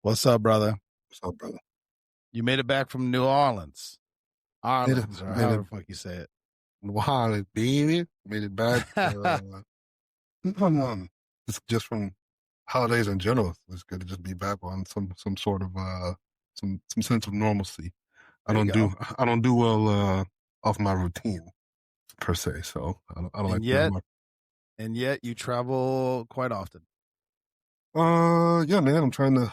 What's up, brother? What's up, brother? You made it back from New Orleans. Made it, Orleans, or made however it, the fuck you say wow, baby. Made it back. it. Just from holidays in general. It's good to just be back on some sort of some sense of normalcy. I There you don't go. do I don't do well off my routine per se. So I don't like And to be on yet, my. you travel quite often. Yeah, man. I'm trying to.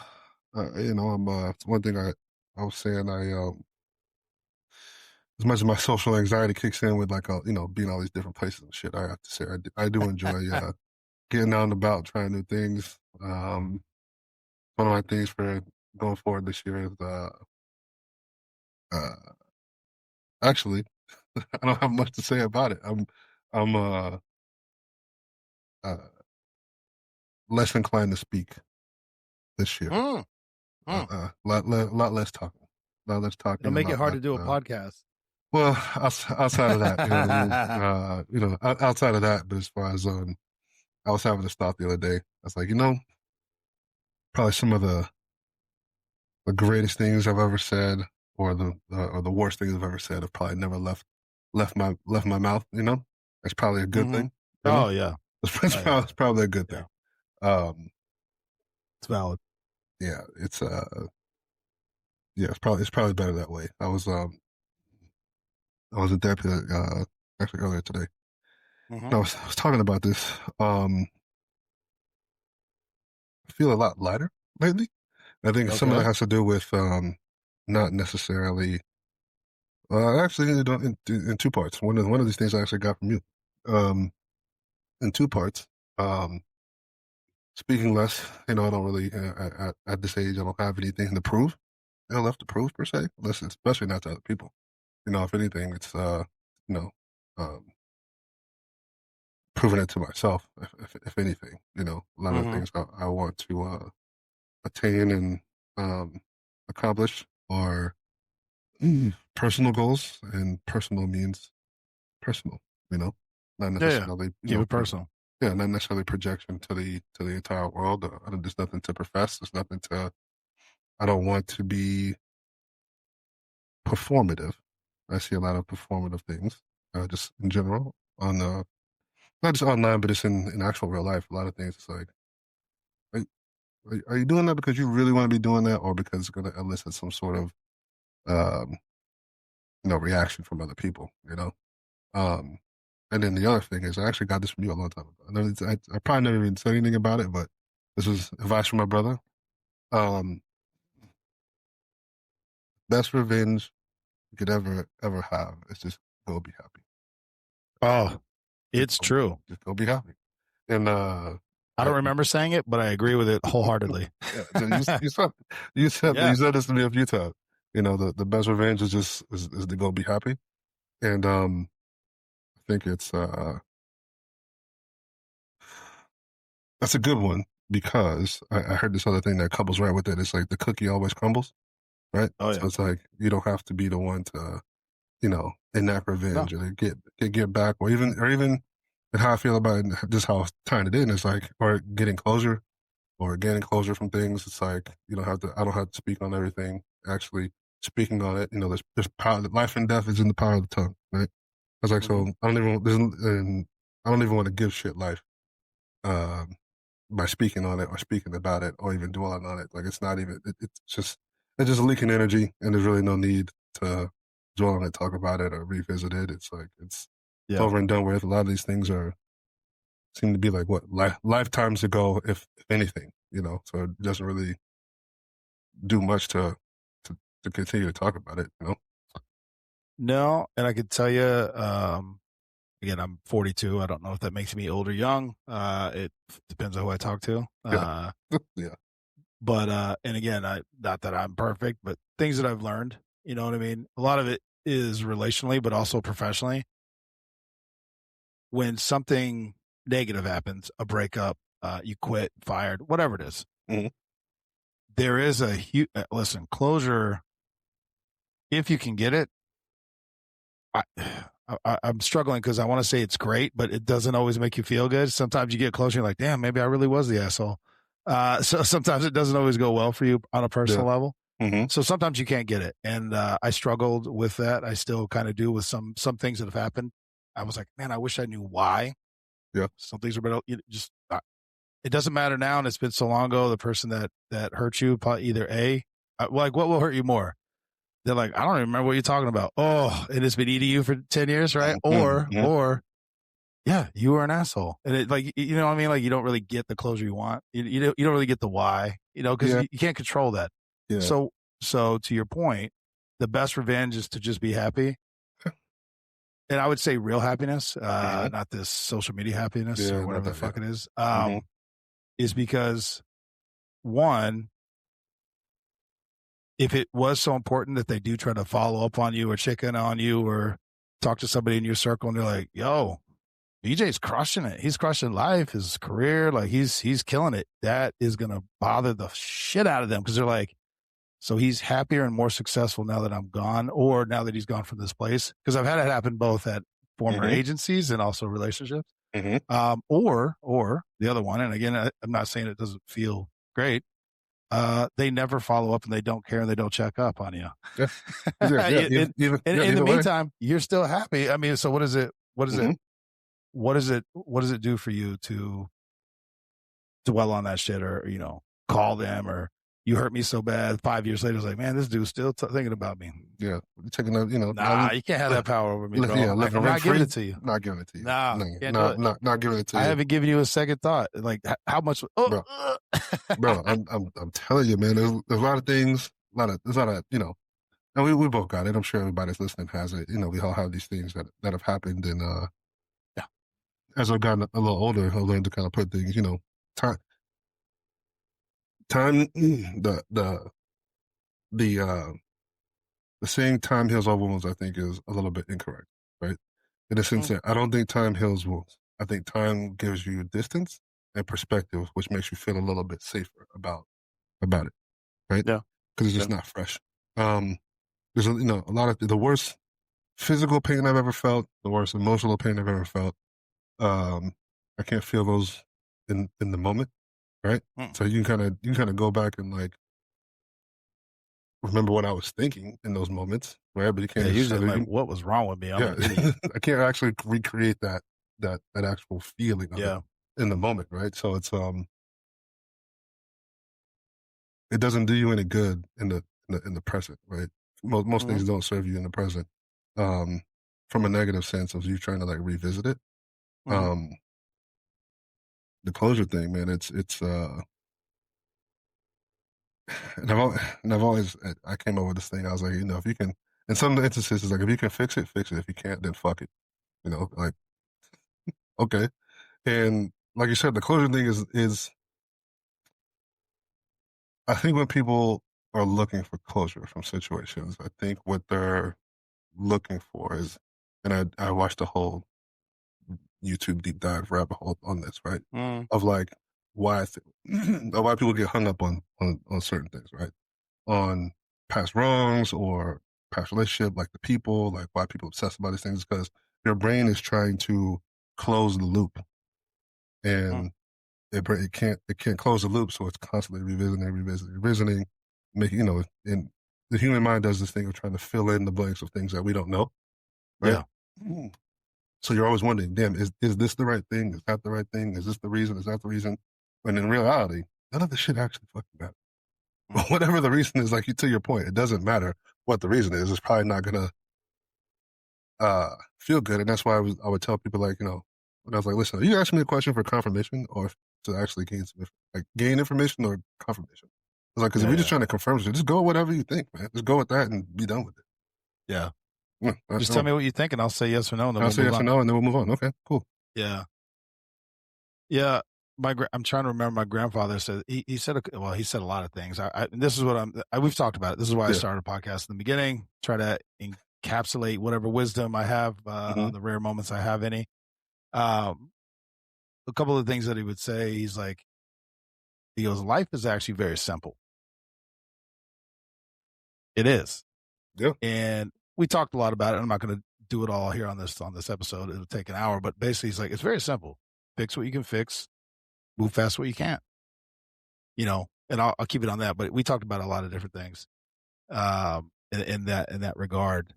I'm. It's one thing I was saying. As much as my social anxiety kicks in with like being all these different places and shit. I have to say I do enjoy getting out and about, trying new things. One of my things for going forward this year is uh, actually I don't have much to say about it. I'm uh, less inclined to speak this year. Mm, mm. Lot less talking, a lot less It'll talking, a make it lot hard less. to do a podcast. Well, outside of that, you know what I mean. Outside of that, but as far as I was having this thought the other day. I was like, probably some of the greatest things I've ever said, or the worst things I've ever said, have probably never left my mouth. That's probably a good Mm-hmm. thing. Oh yeah, It's probably a good yeah. thing. Um, It's valid. yeah, it's probably better that way. I was in therapy actually earlier today. Mm-hmm. And I was talking about this. I feel a lot lighter lately. I think some of that Okay. has to do with not necessarily. Actually, in two parts. One of these things I actually got from you. Um, in two parts. Um, Speaking less. I don't really at this age I don't have anything to prove. Left to prove per se. Listen, especially not to other people. If anything, it's you know, um, proving it to myself. If anything, a lot of the Mm-hmm. things I want to attain and um, accomplish are personal goals, and personal means personal. You know, not Yeah, yeah. necessarily. Keep it personal. Yeah, not necessarily projection to the entire world. There's nothing to profess. There's nothing to. I don't want to be performative. I see a lot of performative things, just in general, on not just online, but it's in actual real life. A lot of things. It's like, are you doing that because you really want to be doing that, or because it's going to elicit some sort of um, reaction from other people? Um, and then the other thing is, I actually got this from you a long time ago. I probably never even said anything about it, but this was advice from my brother. Um, Best revenge you could ever have is just go be happy. Oh, Just it's go, true. just go be happy. And I don't remember saying it, but I agree with it wholeheartedly. yeah, you said this to me a few times. The best revenge is to go be happy. And I think that's a good one, because I heard this other thing that couples right with it. It's like the cookie always crumbles, right? Oh So yeah. it's like you don't have to be the one to, enact No. revenge, or to get back, or even and how I feel about it, just how I was tying it in. It's like, or getting closure, or gaining closure from things. It's like I don't have to speak on everything. Actually, speaking on it, there's power. Life and death is in the power of the tongue, right? I was like, Mm-hmm. so I don't even want to give shit life. Um, by speaking on it, or speaking about it, or even dwelling on it. Like, it's not even, it's just leaking energy, and there's really no need to dwell on it, talk about it, or revisit it. It's like, it's Yeah. over and done with. A lot of these things seem to be like, what, lifetimes ago, if anything, so it doesn't really do much to continue to talk about it. No, and I could tell you, again, I'm 42. I don't know if that makes me old or young. It depends on who I talk to. Yeah. Yeah. But and again, not that I'm perfect, but things that I've learned, you know what I mean? A lot of it is relationally, but also professionally. When something negative happens, a breakup, you quit, fired, whatever it is, Mhm. there is a huge, listen, closure, if you can get it. I, I'm struggling because I want to say it's great, but it doesn't always make you feel good. Sometimes you get close and you're like, damn, maybe I really was the asshole. So sometimes it doesn't always go well for you on a Yeah. personal level. Mm-hmm. So sometimes you can't get it. And I struggled with that. I still kind of do with some things that have happened. I was like, man, I wish I knew why. Yeah. Some things are better. Just it doesn't matter now, and it's been so long ago. The person that hurt you, probably either like what will hurt you more? They're like, I don't even remember what you're talking about. Oh, and it's been eating you for 10 years, right? Mm-hmm. Or yeah, you were an asshole, and it like you know what I mean. Like you don't really get the closure you want. You don't really get the why, because Yeah. you can't control that. Yeah. So to your point, the best revenge is to just be happy. And I would say real happiness, not this social media happiness Yeah. or Not whatever the that. fuck Yeah. it is. Mm-hmm. Is because one, if it was so important that they do try to follow up on you or check in on you or talk to somebody in your circle and they're like, yo, BJ's crushing it. He's crushing life, his career, like he's killing it. That is gonna bother the shit out of them because they're like, so he's happier and more successful now that I'm gone, or now that he's gone from this place. Because I've had it happen both at former Mm-hmm. agencies and also relationships. Mm-hmm. Or the other one, and again, I'm not saying it doesn't feel great. They never follow up and they don't care and they don't check up on you. Yeah. Yeah. In the Way. meantime, you're still happy. I mean, so what is it? What is Mm-hmm. it? What is it? What does it do for you to dwell on that shit or, call them or you hurt me so bad 5 years later? It's like, man, this dude's still thinking about me. Yeah. Taking a, Nah, you can't have that power over me, bro. Yeah, I'm not giving it to you. Not giving it to you. Nah, No, can't do it. not giving it to you. I haven't given you a second thought. Like how much? Bro, bro, I'm telling you, man. There's a lot of things. There's a lot of and we both got it. I'm sure everybody's listening has it. We all have these things that have happened, and yeah. As I've gotten a little older, I've learned to kind of put things, time, the saying time heals all wounds, I think, is a little bit incorrect, right? In the sense that I don't think time heals wounds. I think time gives you distance and perspective, which makes you feel a little bit safer about it, right? Yeah. Because it's just not fresh. There's a lot of the worst physical pain I've ever felt, the worst emotional pain I've ever felt. I can't feel those in the moment, right? So you can kind of go back and like remember what I was thinking in those moments, right? But you can't usually like, what was wrong with me? I'm an idiot. I can't actually recreate that actual feeling of it in the moment, right? So it's it doesn't do you any good in the present, right? Most things don't serve you in the present. From a negative sense of you trying to like revisit it. The closure thing, man, it's and I've always I came up with this thing. I was like, if you can, in some instances, it's like if you can fix it, fix it. If you can't, then fuck it. Like okay. And like you said, the closure thing is I think when people are looking for closure from situations, I think what they're looking for is, and I watched a whole YouTube deep dive rabbit hole on this, right? Of like why people get hung up on certain things, right? On past wrongs or past relationship, like the people, like why people obsess about these things, because your brain is trying to close the loop, and it can't close the loop, so it's constantly revisiting, making and the human mind does this thing of trying to fill in the blanks of things that we don't know, right? Yeah. So you're always wondering, damn, is this the right thing? Is that the right thing? Is this the reason? Is that the reason? When in reality, none of this shit actually fucking matters. Whatever the reason is, like to your point, it doesn't matter what the reason is. It's probably not gonna feel good, and that's why I would tell people like when I was like, listen, are you asking me a question for confirmation or to actually gain information or confirmation? It's like because if you're just trying to confirm shit, just go with whatever you think, man. Just go with that and be done with it. Yeah. Just tell me what you think, and I'll say yes or no. And then I'll say yes or no, and then we'll move on. Okay, cool. Yeah. Yeah. I'm trying to remember. My grandfather said he said a lot of things. This is what we've talked about it. This is why I started a podcast in the beginning. Try to encapsulate whatever wisdom I have on the rare moments I have any. A couple of things that he would say. He goes, life is actually very simple. It is. Yeah. And we talked a lot about it. I'm not going to do it all here on this episode. It'll take an hour, but basically it's very simple. Fix what you can fix. Move fast what you can't. and I'll keep it on that. But we talked about a lot of different things in that regard.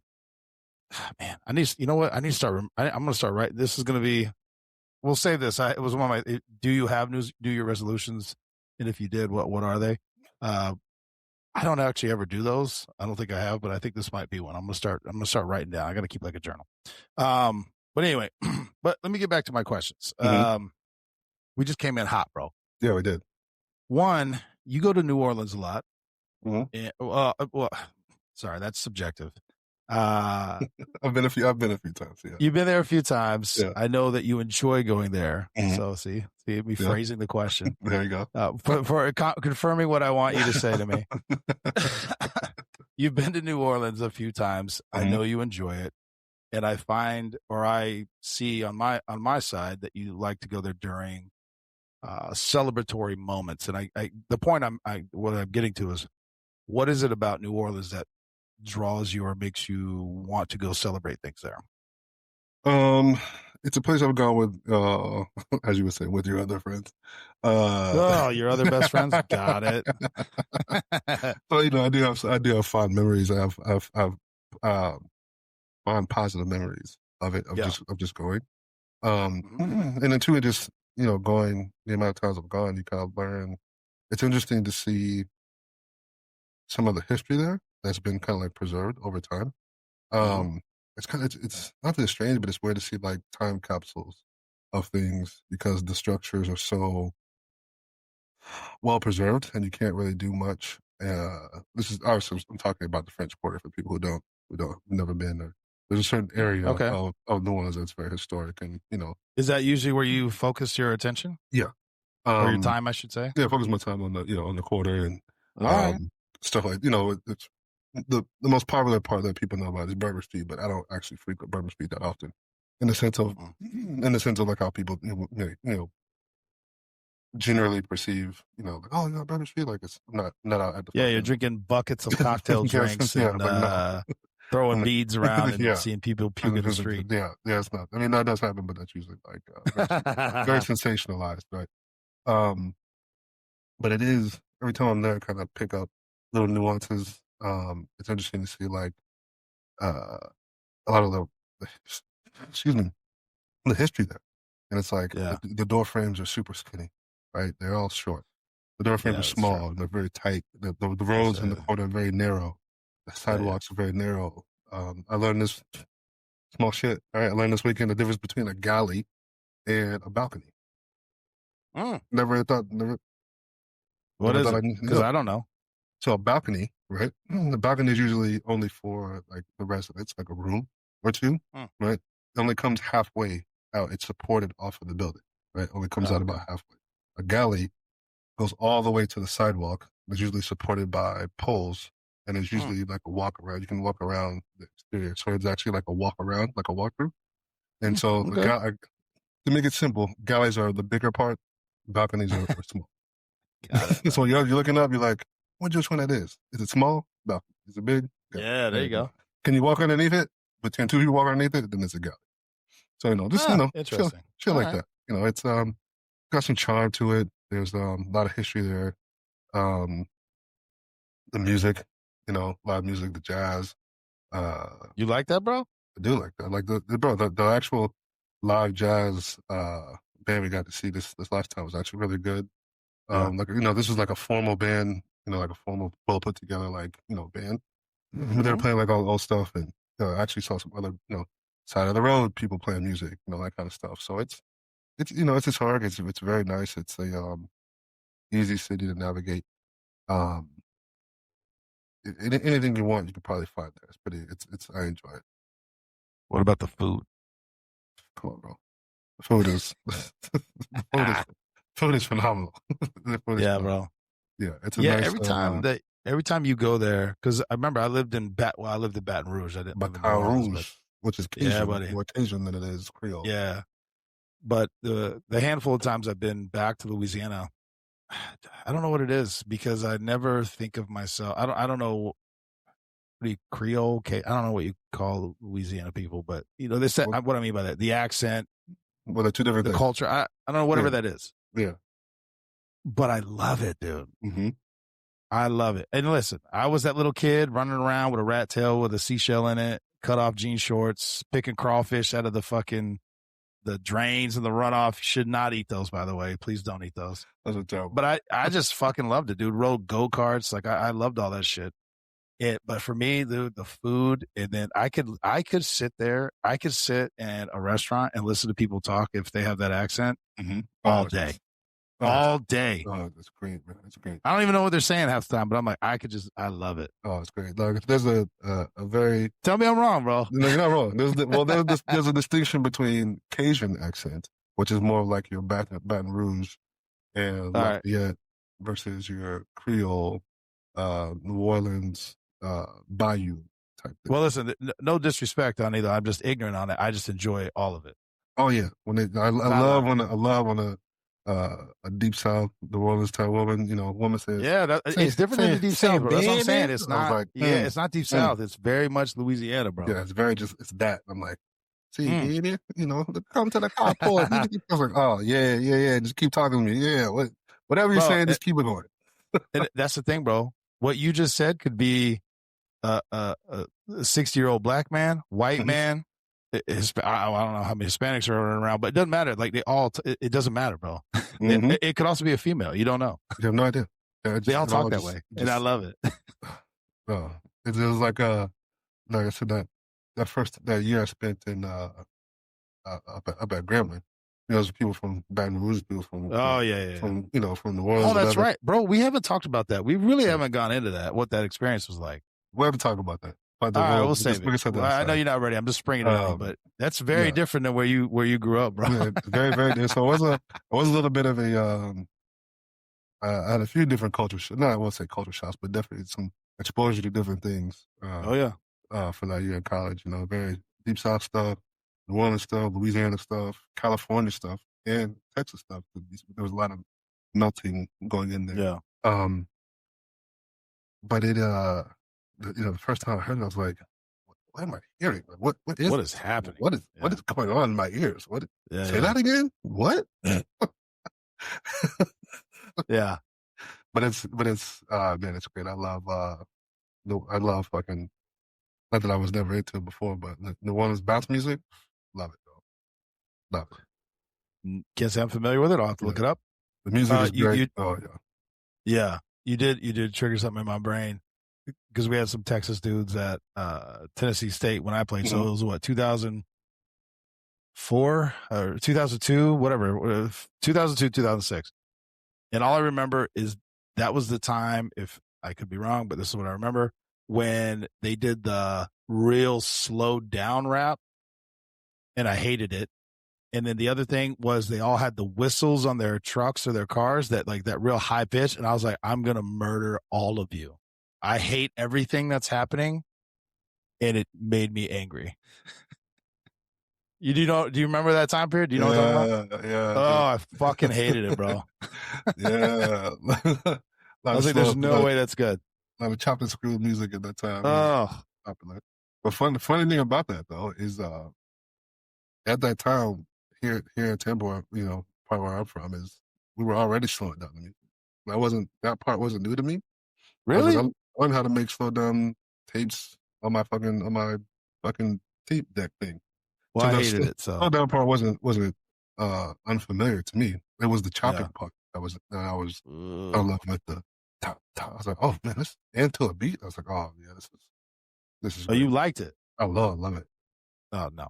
Man, you know what? I need to start. I'm going to start right. This is going to be. We'll save this. It was one of my. Do you have news? Do your resolutions? And if you did, what are they? I don't actually ever do those. I don't think I have, but I think this might be one. I'm gonna start writing down. I got to keep like a journal. But anyway, but let me get back to my questions. We just came in hot, bro. Yeah, we did. One, you go to New Orleans a lot. Mm-hmm. Well, sorry, that's subjective. I've been a few times. Yeah, you've been there a few times. Yeah. I know that you enjoy going there. Mhm. So see me phrasing the question. There you go. For confirming what I want you to say to me. You've been to New Orleans a few times. I know you enjoy it, and I find, or I see on my side, that you like to go there during celebratory moments. And the point what I'm getting to is, what is it about New Orleans that draws you or makes you want to go celebrate things there? It's a place I've gone with, as you would say, with your other friends. Your other best friends. Got it. So I do have fond memories. I've fond positive memories of it, of just going. And then two, just going, the amount of times I've gone, you kind of learn. It's interesting to see some of the history there that's been kind of like preserved over time. It's not that strange, but it's weird to see like time capsules of things because the structures are so well preserved and you can't really do much. This is obviously, I'm talking about the French Quarter for people who've never been there. There's a certain area of New Orleans that's very historic, and is that usually where you focus your attention? Yeah, or your time, I should say. Yeah, focus my time on the quarter and stuff like it's the most popular part that people know about is Bourbon Street, but I don't actually frequent Bourbon Street that often, in the sense of like how people generally perceive like, oh, Bourbon Street, like it's not out at the you're drinking buckets of cocktail drinks and throwing beads around and seeing people puke in the street. Yeah, it's not. I mean, that does happen, but that's usually like very sensationalized, right? But it is, every time I'm there, I kind of pick up little nuances. It's interesting to see like a lot of the history there, and it's like the door frames are super skinny, right? They're all short. The door frames are small and they're very tight. The roads in the corner are very narrow. The sidewalks are very narrow. I learned this small shit. All right, I learned this weekend the difference between a galley and a balcony. Never thought. What is it? Because I don't know. So a balcony, right? The balcony is usually only for like the residents, like a room or two, right? It only comes halfway out. It's supported off of the building, right? Only comes out about halfway. A galley goes all the way to the sidewalk. It's usually supported by poles, and it's usually like a walk around. You can walk around the exterior, so it's actually like a walk around, like a walkthrough. And so to make it simple, galleys are the bigger part. Balconies are small. Got it. So you're looking up, you're like, which one that is? Is it small? No. Is it big? Yeah, there you go. Can you walk underneath it? But can two people walk underneath it? Then it's a galley. So just interesting. Shit like that. It's got some charm to it. There's a lot of history there. The music, a lot of music, the jazz. You like that, bro? I do like that. Like the actual live jazz band we got to see this last time was actually really good. This was like a formal band, like a formal, well put together, like, band. They were playing like all old stuff, and I actually saw some other, side of the road people playing music, that kind of stuff. So it's historic. It's very nice. It's a easy city to navigate. Anything you want, you can probably find there. It's pretty. It's I enjoy it. What about the food? Come on, bro. The food is food is phenomenal. Bro. Yeah, it's a nice. Every time you go there, because I remember I lived in Baton Rouge. I didn't live in New Orleans, which is Cajun, more Cajun than it is Creole. Yeah, but the handful of times I've been back to Louisiana, I don't know what it is, because I never think of myself. I don't know. Creole? I don't know what you call Louisiana people, but they said what I mean by that. The accent. Well, they're two different things. Culture. I don't know, whatever that is. Yeah. but I love it, dude. Mm-hmm. I love it. And listen, I was that little kid running around with a rat tail with a seashell in it, cut off jean shorts, picking crawfish out of the drains and the runoff. You should not eat those, by the way. Please don't eat those. That's a terrible. But I just fucking loved it, dude. Rode go-karts. Like I loved all that shit. But for me, the food, and then I could sit there. I could sit in a restaurant and listen to people talk if they have that accent all day. All day. Oh, that's great, man. That's great. I don't even know what they're saying half the time, but I'm like, I love it. Oh, it's great. Like, there's a very. Tell me I'm wrong, bro. No, you're not wrong. There's a distinction between Cajun accent, which is more like your Baton Rouge and Lafayette, versus your Creole, New Orleans, Bayou type thing. Well, listen, no disrespect on either. I'm just ignorant on it. I just enjoy all of it. Oh yeah, I love when a deep South New Orleans type woman, woman says, yeah, it's different than the deep South, bro. That's what I'm saying. It's not, like, it's not deep South. It's very much Louisiana, bro. Yeah, it's that. I'm like, see, idiot, come to the carport. I was like, oh yeah, just keep talking to me. Yeah, whatever you're saying, just keep it going. And that's the thing, bro. What you just said could be a 60-year-old black man, white man. I don't know how many Hispanics are running around, but it doesn't matter. Like it doesn't matter, bro. It could also be a female. You don't know. You have no idea. They all talk that way, and I love it. It was like I said, that year I spent in up at Grambling. There's people from Baton Rouge, people from from New Orleans. Oh, that's right, bro. We haven't talked about that. We really haven't gone into that. What that experience was like. We haven't talked about that. All right, we'll save it. Well, I know you're not ready. I'm just springing it on you, but that's very different than where you grew up, bro. Yeah, very, very different. So it was a little bit of a. I had a few different culture shocks. No, I won't say culture shocks, but definitely some exposure to different things. For that year in college, very deep South stuff, New Orleans stuff, Louisiana stuff, California stuff, and Texas stuff. There was a lot of melting going in there. Yeah. But it the first time I heard it, I was like, "What am I hearing? What is happening? What is going on in my ears? Say that again? What?" Yeah. But it's man, it's great. I love fucking, not that I was never into it before, but New Orleans bounce music, love it, though. Love it. Can't say I'm familiar with it. I'll have to look it up. The music is great. Yeah. You did trigger something in my brain, because we had some Texas dudes at Tennessee State when I played. So it was what, 2004 or 2002, whatever, 2002, 2006. And all I remember is that was the time, if I could be wrong, but this is what I remember, when they did the real slowed down rap, and I hated it. And then the other thing was they all had the whistles on their trucks or their cars, that real high pitch. And I was like, I'm going to murder all of you. I hate everything that's happening. And it made me angry. Do you remember that time period? Do you know what I'm talking about? Yeah. Oh, I fucking hated it, bro. Yeah. I was like, there's no way that's good. A lot of chopped and screwed music at that time. Oh. Popular. But the funny thing about that, though, is at that time, here in Tambor, part where I'm from, is we were already slowing down the music. That part wasn't new to me. Really? I learned how to make slow down tapes on my fucking tape deck thing. Well, I hated it. So slow down part wasn't unfamiliar to me. It was the chopping part I was in love with the top. I was like, oh man, this, and to a beat. I was like, oh yeah, this is. Oh, you liked it? I love it. Oh no.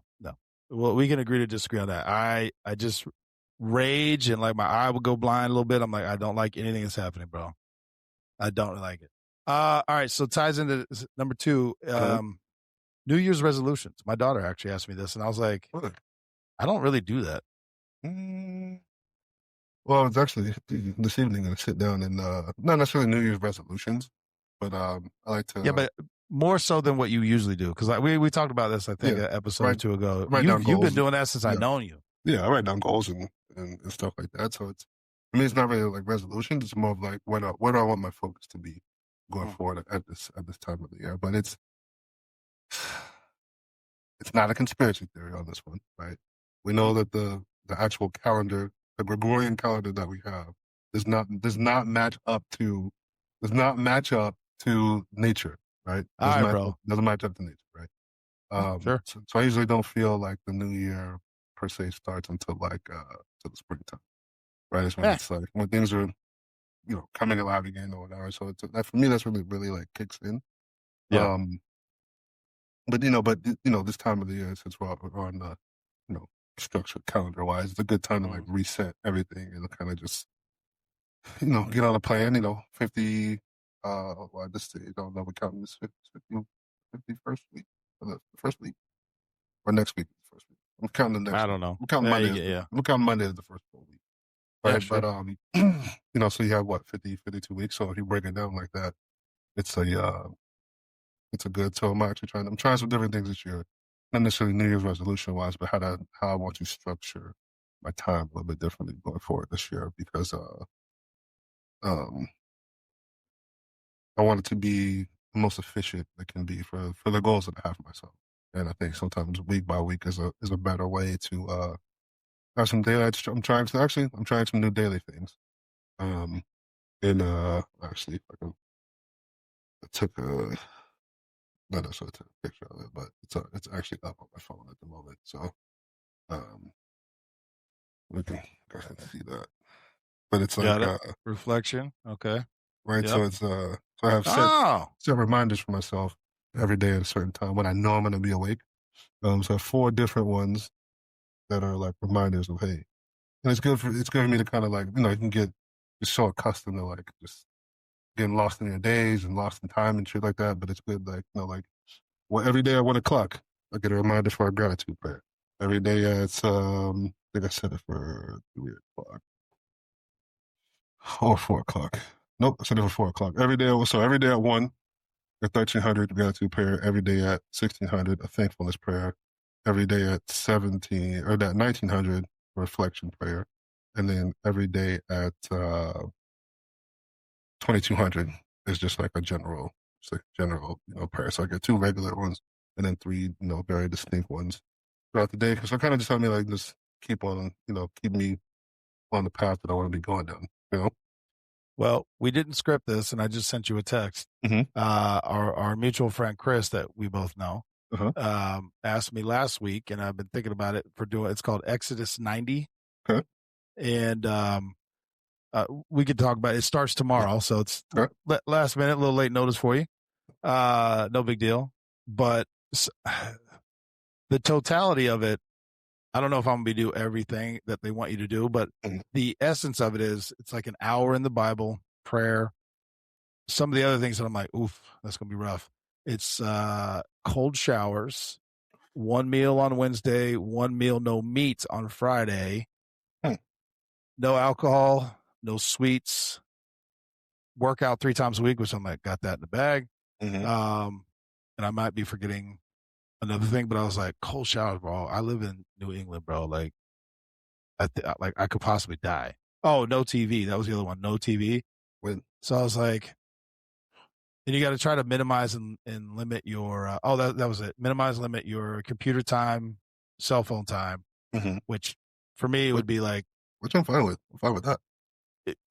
Well, we can agree to disagree on that. I just rage, and like my eye would go blind a little bit. I'm like, I don't like anything that's happening, bro. I don't like it. All right. So ties into number 2, New Year's resolutions. My daughter actually asked me this, and I was like, I don't really do that. Well, it's actually this evening going to sit down and not necessarily New Year's resolutions, but I like to. Yeah, but more so than what you usually do, because we talked about this, I think, an episode or two ago. You've been doing that since I've known you. Yeah, I write down goals and stuff like that. So for me, it's not really like resolutions. It's more of like where do I want my focus to be going forward at this time of the year. But it's not a conspiracy theory on this one, right? We know that the actual calendar, the Gregorian calendar that we have, does not match up to nature, right? All right, bro. Doesn't match up to nature, right? Sure. So I usually don't feel like the new year per se starts until till the springtime, right? It's when Yeah. it's like when things are coming alive again or whatever. So it's that for me that's really like kicks in. Yeah. Um, this time of the year since we're on the you know structured calendar wise, it's a good time to like Mm. reset everything and kind of just get on a plan. 50. Well, this I don't know. We're counting this 51st week, or the first week, or next week, the first week. I'm counting the next I week. don't know. I'm counting Yeah, Monday you as get, yeah. I'm counting Monday as the first full week, Yeah, right? But sure. so you have what 52 weeks. So if you break it down like that, it's a good. So I'm trying some different things this year, not necessarily New Year's resolution wise, but how I want to structure my time a little bit differently going forward this year because um I want it to be the most efficient it can be for the goals that I have for myself. And I think sometimes week by week is a better way to have some daily. I'm trying some new daily things. Um, and actually, I took a not necessarily took a picture of it, but it's actually up on my phone at the moment. So um, we can go ahead and see that. But it's Got like it. Reflection. Okay. right. Yep. So I have Oh, set reminders for myself every day at a certain time when I know I'm going to be awake. So I have four different ones that are like reminders of hey, and it's good for me to kind of like you can get just so accustomed to like just getting lost in your days and lost in time and shit like that. But it's good like like well every day at 1 o'clock I get a reminder for a gratitude prayer. Every day at I think I set it for 3 o'clock or 4 o'clock. Nope, I set it for 4 o'clock. Every day at 1 at 1300 gratitude prayer. Every day at 1600 a thankfulness prayer. Every day at 17 or that 1900 reflection prayer, and then every day at 2200 is just like a general, it's like general prayer. So I get two regular ones and then three very distinct ones throughout the day. Because I kind of just help me like just keep me on the path that I want to be going down. well, we didn't script this, and I just sent you a text. Mm-hmm. Our mutual friend Chris, that we both know, Uh-huh. asked me last week, and I've been thinking about it for doing. It's called Exodus 90, Okay. and we could talk about it. It starts tomorrow, so it's Okay. last minute, a little late notice for you. No big deal, but the totality of it, I don't know if I'm going to do everything that they want you to do, but Mm-hmm. the essence of it is it's like an hour in the Bible, prayer. Some of the other things that I'm like, oof, that's going to be rough. It's cold showers, one meal on Wednesday, one meal, no meat on Friday, Hmm. no alcohol, no sweets, workout 3 times a week, which I'm like, got that in the bag. Mm-hmm. And I might be forgetting another thing, but I was like, cold showers, bro. I live in New England, bro. Like, I could possibly die. Oh, no TV. That was the other one. No TV. When So I was like, and you got to try to minimize and limit your. That was it. Minimize, limit your computer time, cell phone time, mm-hmm. which for me would be like, which I'm fine with. I'm fine with that.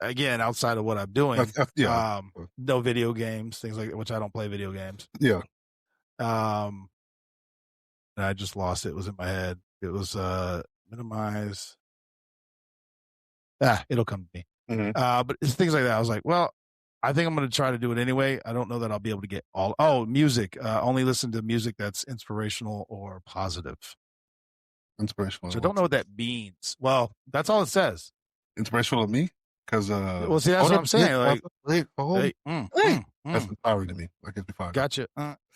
Again, outside of what I'm doing. Yeah. No video games, things like which I don't play video games. Yeah. And I just lost it. It was in my head. It was minimize. It'll come to me. Mm-hmm. But it's things like that. I was like, well, I think I'm going to try to do it anyway. I don't know that I'll be able to get all. Oh, music. Only listen to music that's inspirational or positive. Inspirational. So I don't know what that means. Well, that's all it says. Inspirational to me? Because Well, see, that's what I'm saying. Like, that's empowering to me. Like it's fine. Gotcha.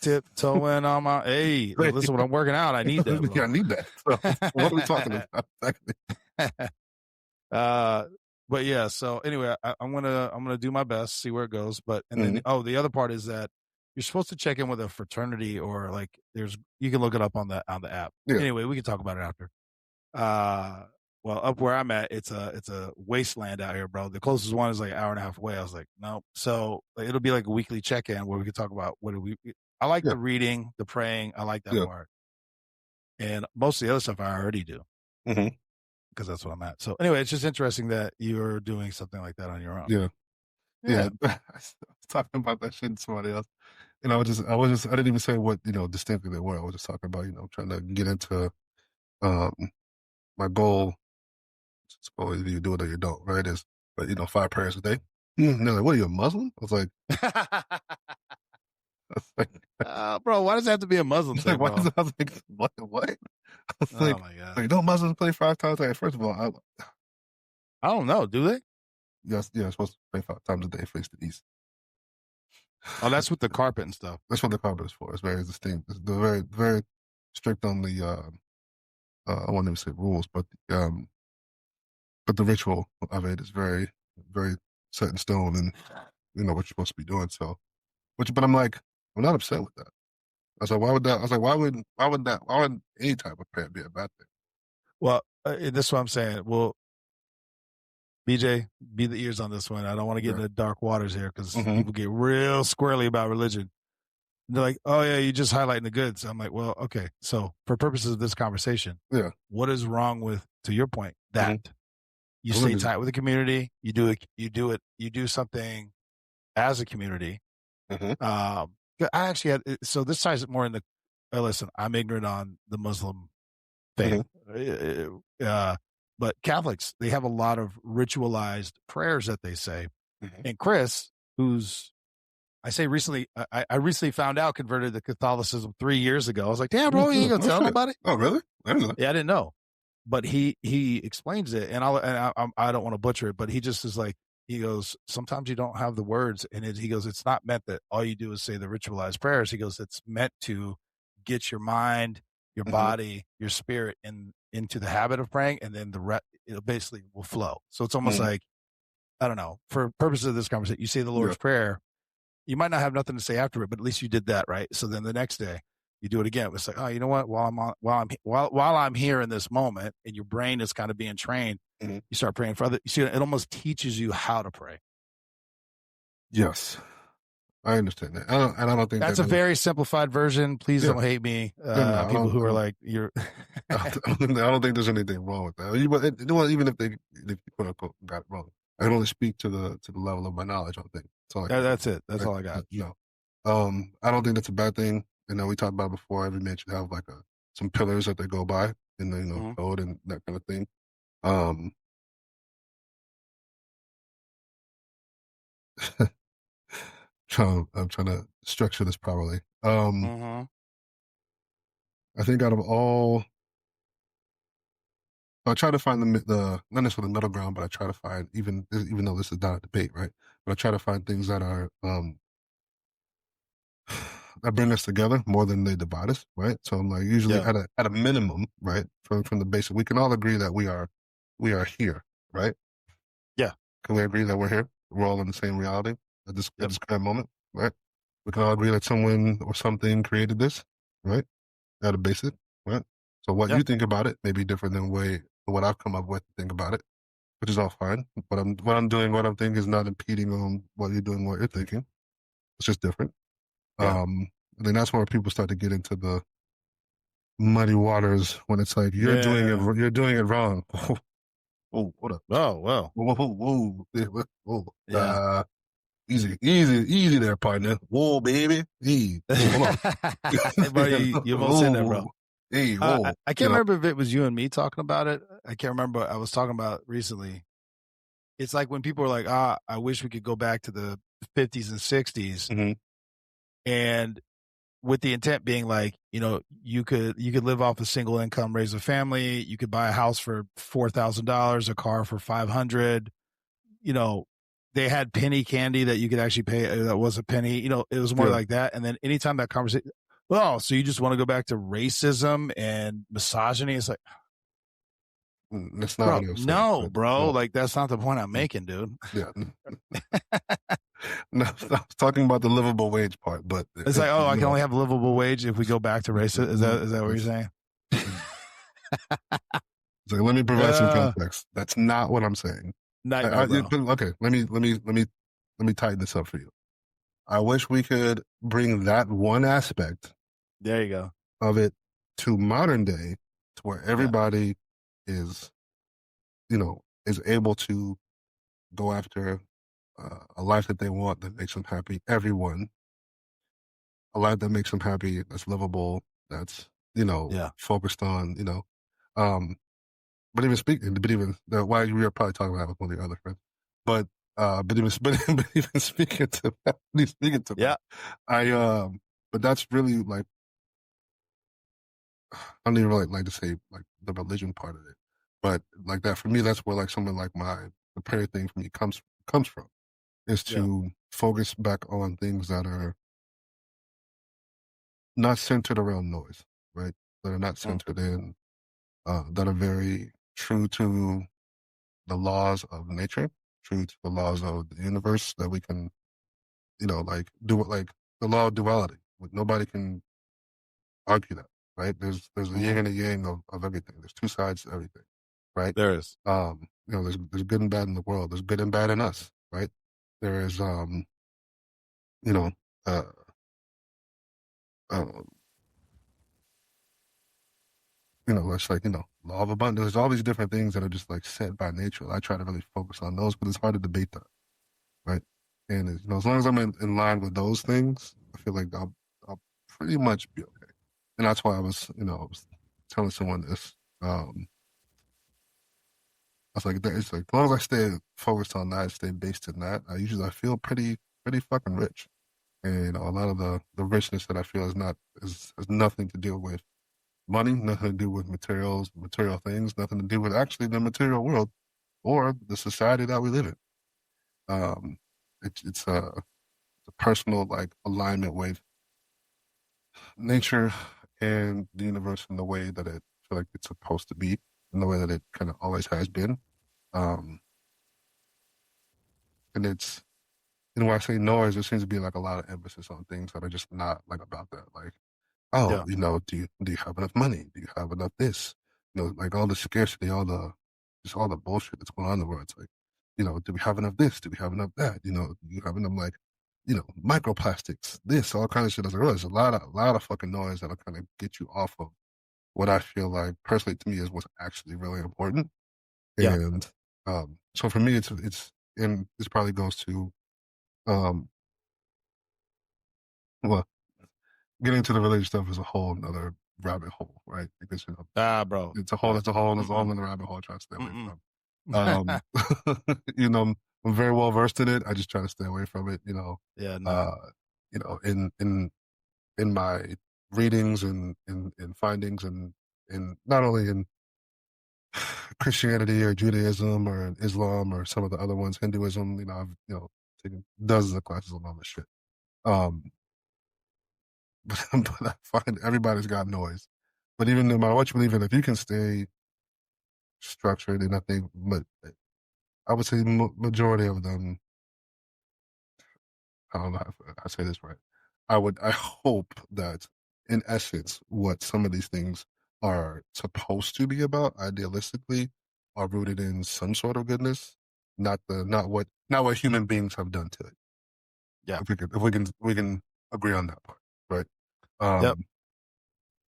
Tiptoeing on my. Hey, listen, when I'm working out, I need that. Bro. I need that. So, what are we talking about? But yeah. So anyway, I'm gonna do my best, see where it goes. But then the other part is that you're supposed to check in with a fraternity or like you can look it up on the app. Yeah. Anyway, we can talk about it after. Well, up where I'm at, it's a wasteland out here, bro. The closest one is like an hour and a half away. I was like, no. So it'll be like a weekly check-in where we can talk about I like the reading, the praying. I like that part. And most of the other stuff I already do. Mm-hmm. because that's what I'm at. So anyway, it's just interesting that you're doing something like that on your own. Yeah. I was talking about that shit to somebody else, and I didn't even say what distinctly they were. I was just talking about trying to get into um my goal. Suppose you do it or you don't, right? Is but 5 prayers a day. And they're like, "What are you, a Muslim?" I was like, Bro, why does it have to be a Muslim it's like, thing, why bro? is it? I was like, what? What? I was Oh my god! don't Muslims pray 5 times a day? First of all, I don't know. Do they? yes, yeah, supposed to pray 5 times a day, face the east. Oh, that's with the carpet and stuff. That's what the carpet is for. It's very distinct. They're very, very strict on the. I won't even say rules, but the ritual of it is very, very set in stone, and what you're supposed to be doing. So, but I'm like, I'm not upset with that. I was like, why would that? I was like, why would any type of prayer be a bad thing? Well, that's what I'm saying. Well, BJ, be the ears on this one. I don't want to get into dark waters here because people get real squirrely about religion. They're like, "Oh yeah, you just highlighting the goods." I'm like, "Well, okay. So for purposes of this conversation, what is wrong with, to your point, that you stay tight with the community, you do something as a community." I actually had, so this ties it more in the. Listen, I'm ignorant on the Muslim faith, but Catholics, they have a lot of ritualized prayers that they say. And Chris, who's I say recently, I recently found out converted to Catholicism 3 years ago. I was like, damn, bro, you ain't gonna tell nobody? Oh, really? I didn't know. Yeah, I didn't know. But he explains it, and I don't want to butcher it, but he just is like, he goes, sometimes you don't have the words, and he goes, it's not meant that all you do is say the ritualized prayers. He goes, it's meant to get your mind, your body, your spirit into the habit of praying, and then it basically will flow. So it's almost like, I don't know, for purposes of this conversation, you say the Lord's Prayer. You might not have nothing to say after it, but at least you did that, right? So then the next day you do it again. It's like, oh, you know what? While I'm here in this moment, and your brain is kind of being trained, you start praying for other. You see, it almost teaches you how to pray. Yes, I understand that, and I don't think that's a very simplified version. Please don't hate me, people who are like, you're. I don't think there's anything wrong with that. Even if they quote unquote got it wrong, I can only speak to the level of my knowledge. I don't think. That's it. That's all I got. No, I don't think that's a bad thing. We talked about before. Every man should have like some pillars that they go by in the code and that kind of thing. I'm trying to structure this properly. I think out of all, I try to find the not necessarily the middle ground, but I try to find even though this is not a debate, right? But I try to find things that are that bring us together more than they divide us, right? So I'm like usually at a minimum, right? From the basic, we can all agree that we are here, right? Yeah. Can we agree that we're here? We're all in the same reality at this current moment, right? We can all agree that someone or something created this, right? At a basic, right? So what you think about it may be different than what I've come up with to think about it, which is all fine. What I'm doing, what I'm thinking is not impeding on what you're doing, what you're thinking. It's just different. And then that's where people start to get into the muddy waters when it's like you're doing it wrong. Oh, what up? Oh, well. Whoa. Easy there, partner. Whoa, baby. Hey, hold on. Bro, you almost said that, bro. Hey, whoa. I can't remember if it was you and me talking about it. I can't remember. I was talking about recently. It's like when people are like, I wish we could go back to the 50s and 60s. And with the intent being like, you could live off a single income, raise a family. You could buy a house for $4,000, a car for $500. They had penny candy that you could actually pay. That was a penny. It was more like that. And then anytime that conversation, so you just want to go back to racism and misogyny? It's like, that's not what no, bro. Like, that's not the point I'm making, dude. Yeah. No, I was talking about the livable wage part, but it's like, I can only have a livable wage if we go back to racism. Is that what you're saying? It's like, let me provide some context. That's not what I'm saying. Okay, let me tighten this up for you. I wish we could bring that one aspect. There you go. Of it to modern day, to where everybody is is able to go after a life that they want that makes them happy. Everyone, a life that makes them happy, that's livable, that's Yeah. focused on um, but even why we were probably talking about it with one of your other friends, but but even speaking to Yeah. that, I but that's really like I don't even really like to say like the religion part of it, but like that for me, that's where like something like the prayer thing for me comes from is Yeah. to focus back on things that are not centered around noise, right? That are not Mm. centered in that are very true to the laws of nature, true to the laws of the universe that we can, like do it like the law of duality. Nobody can argue that, right? There's a yin Mm. and a yang of everything. There's two sides to everything, right? There is. There's good and bad in the world. There's good and bad in us, right? There is you know, uh, uh it's like, law of abundance. There's all these different things that are just like set by nature. I try to really focus on those, but it's hard to debate that, right? And as long as I'm in line with those things, I feel like I'll pretty much be okay. And that's why I was telling someone this. I was like, it's like as long as I stay focused on that, stay based in that, I feel pretty fucking rich. And a lot of the richness that I feel has nothing to do with money, nothing to do with material things, nothing to do with actually the material world or the society that we live in. Um, it's a personal like alignment with nature and the universe in the way that it feel like it's supposed to be, in the way that it kind of always has been. Um, and when I say noise, there seems to be like a lot of emphasis on things that are just not like about that. Like, oh, Yeah. do you have enough money? Do you have enough this? Like all the scarcity, all the bullshit that's going on in the world. It's like, do we have enough this? Do we have enough that? Do you have enough like, microplastics, this, all kind of shit. There's a lot of fucking noise that'll kind of get you off of what I feel like personally to me is what's actually really important. Yeah. And so for me, and this probably goes to um, well, getting into the religious stuff is a whole another rabbit hole, right? Because Bro. it's a whole Mm-mm. another rabbit hole I try to stay away Mm-mm. from. Um, I'm very well versed in it. I just try to stay away from it. Yeah. No. Uh, in my readings and in findings and not only in Christianity or Judaism or in Islam or some of the other ones, Hinduism. I've taken dozens of classes on all this shit. Um, but I find everybody's got noise. But even no matter what you believe in, if you can stay structured, and I think, but I would say majority of them. I don't know if I say this right. I hope that, in essence, what some of these things are supposed to be about, idealistically, are rooted in some sort of goodness, not what human beings have done to it. Yeah. If we can agree on that part, right? Yep.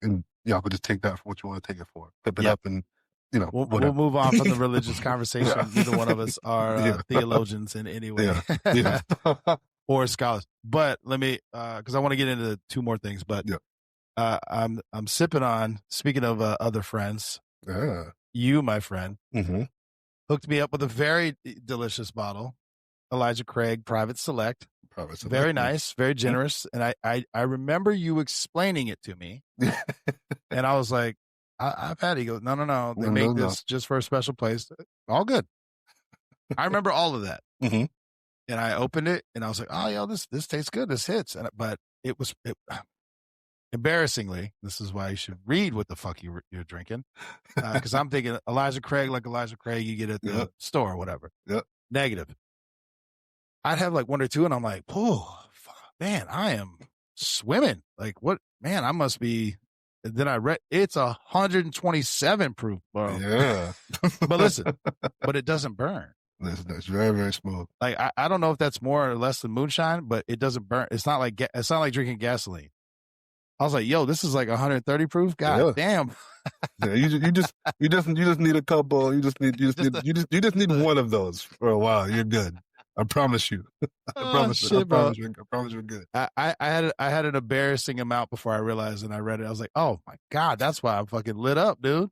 And y'all could just take that for what you want to take it for, flip it Yep. up, and We'll whatever. move on from the religious conversation. Yeah. Neither one of us are Yeah. theologians in any way Yeah. or scholars. But let me, because I want to get into two more things. But Yeah. I'm sipping on. Speaking of other friends, Yeah. you, my friend, Mm-hmm. hooked me up with a very delicious bottle, Elijah Craig Private Select. Probably Very selective. nice, very generous. And I remember you explaining it to me, and I was like, I've had it. He goes, no. They make this just for a special place. All good. I remember all of that. Mm-hmm. And I opened it and I was like, oh, yo, this tastes good. This hits. But embarrassingly, this is why you should read what the fuck you're drinking. Because I'm thinking Elijah Craig, like Elijah Craig you get at the store or whatever. Yep. Negative. I'd have like one or two and I'm like, oh, man, I am swimming. Like what? Man, I must be. And then I read it's 127 proof, bro. Yeah. But listen, but it doesn't burn. That's very, very smooth. Like I don't know if that's more or less than moonshine, but it doesn't burn. It's not like drinking gasoline. I was like, yo, this is like 130 proof. God Yeah. damn. Yeah, you just need a couple. You just need one of those for a while. You're good. I promise you. Oh shit, bro. I promise you're good. I had an embarrassing amount before I realized, and I read it. I was like, oh my God, that's why I'm fucking lit up, dude.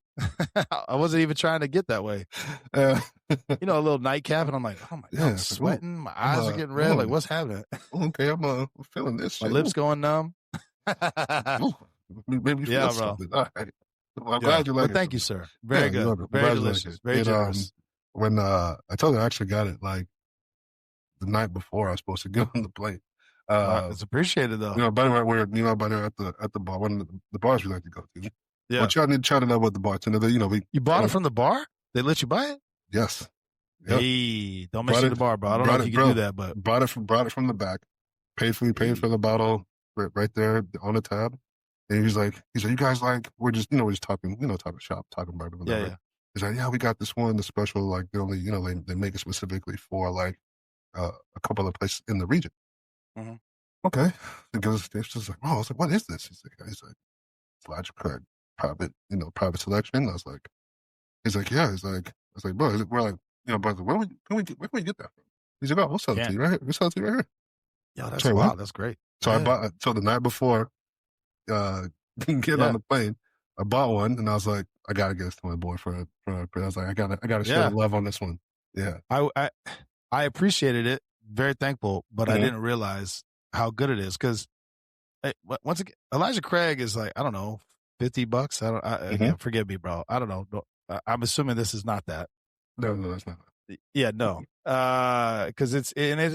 I wasn't even trying to get that way. Uh, A little nightcap, and I'm like, oh my God, I'm like, sweating. My eyes are getting red. Like, what's happening? Okay, I'm feeling this My shit. lips going numb. Maybe feel Yeah, bro. something. All right. Well, I'm Yeah. glad you like Well, it. thank you, sir. Yeah, Very you're good. welcome. Very Glad you like delicious. it. Very generous. When I told you I actually got it like the night before I was supposed to get on the plane. It's appreciated though. By the way, by the way, at the bar, one of the bars we like to go to. Yeah. Well, try to know what the bartender. You bought it from the bar? They let you buy it? Yes. Yeah. Hey, don't mention the bar, bro. I don't know if you can do that, but brought it from the back. Paid for the bottle right there on the tab. And he's like, you guys like, we're just talking, talking shop, talking about it, whatever. yeah. He's like, yeah, we got this one, the special, like they only, they make it specifically for like a couple of places in the region. Mm-hmm. Okay. Because it's just like, oh, I was like, what is this? He's like, it's Elijah Craig, private selection. I was like, he's like, yeah. He's like, I was like, bro, we're like, brother, where can we get that from? He's like, oh, we'll sell it to you right here. We'll sell it to you right here. Yeah, that's wow. That's great. So I bought. So the night before, getting on the plane, I bought one, and I was like, I gotta get this to my boy for I was like, I gotta show the love on this one. Yeah, I appreciated it. Very thankful, but I didn't realize how good it is because once again, Elijah Craig is like, I don't know, $50. Again, forgive me, bro. I don't know. I'm assuming this is not that. No, that's not. Yeah, no. Because I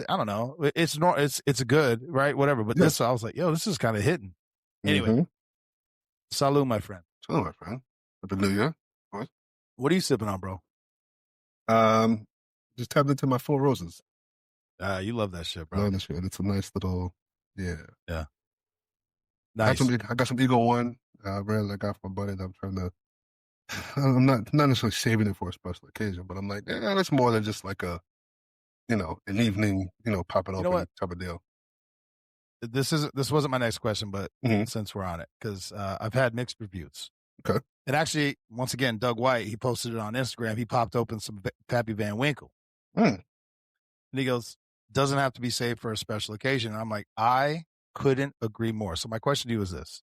don't know. It's good, right? Whatever. But this, I was like, yo, this is kind of hitting. Anyway, salud, my friend. Salud, my friend. Happy New Year. What are you sipping on, bro? Just tapped into my Four Roses. You love that shit, bro. I love that shit. It's a nice little, yeah. Nice. I got some Eagle One. I got from my buddy that I'm trying to. I'm not necessarily saving it for a special occasion, but I'm like, it's more than just like a, an evening, pop it open type of deal. This wasn't my next question, but since we're on it, because I've had mixed reviews. Okay. And actually, once again, Doug White, he posted it on Instagram. He popped open some Pappy Van Winkle. And he goes, doesn't have to be saved for a special occasion. And I'm like, I couldn't agree more. So my question to you is this.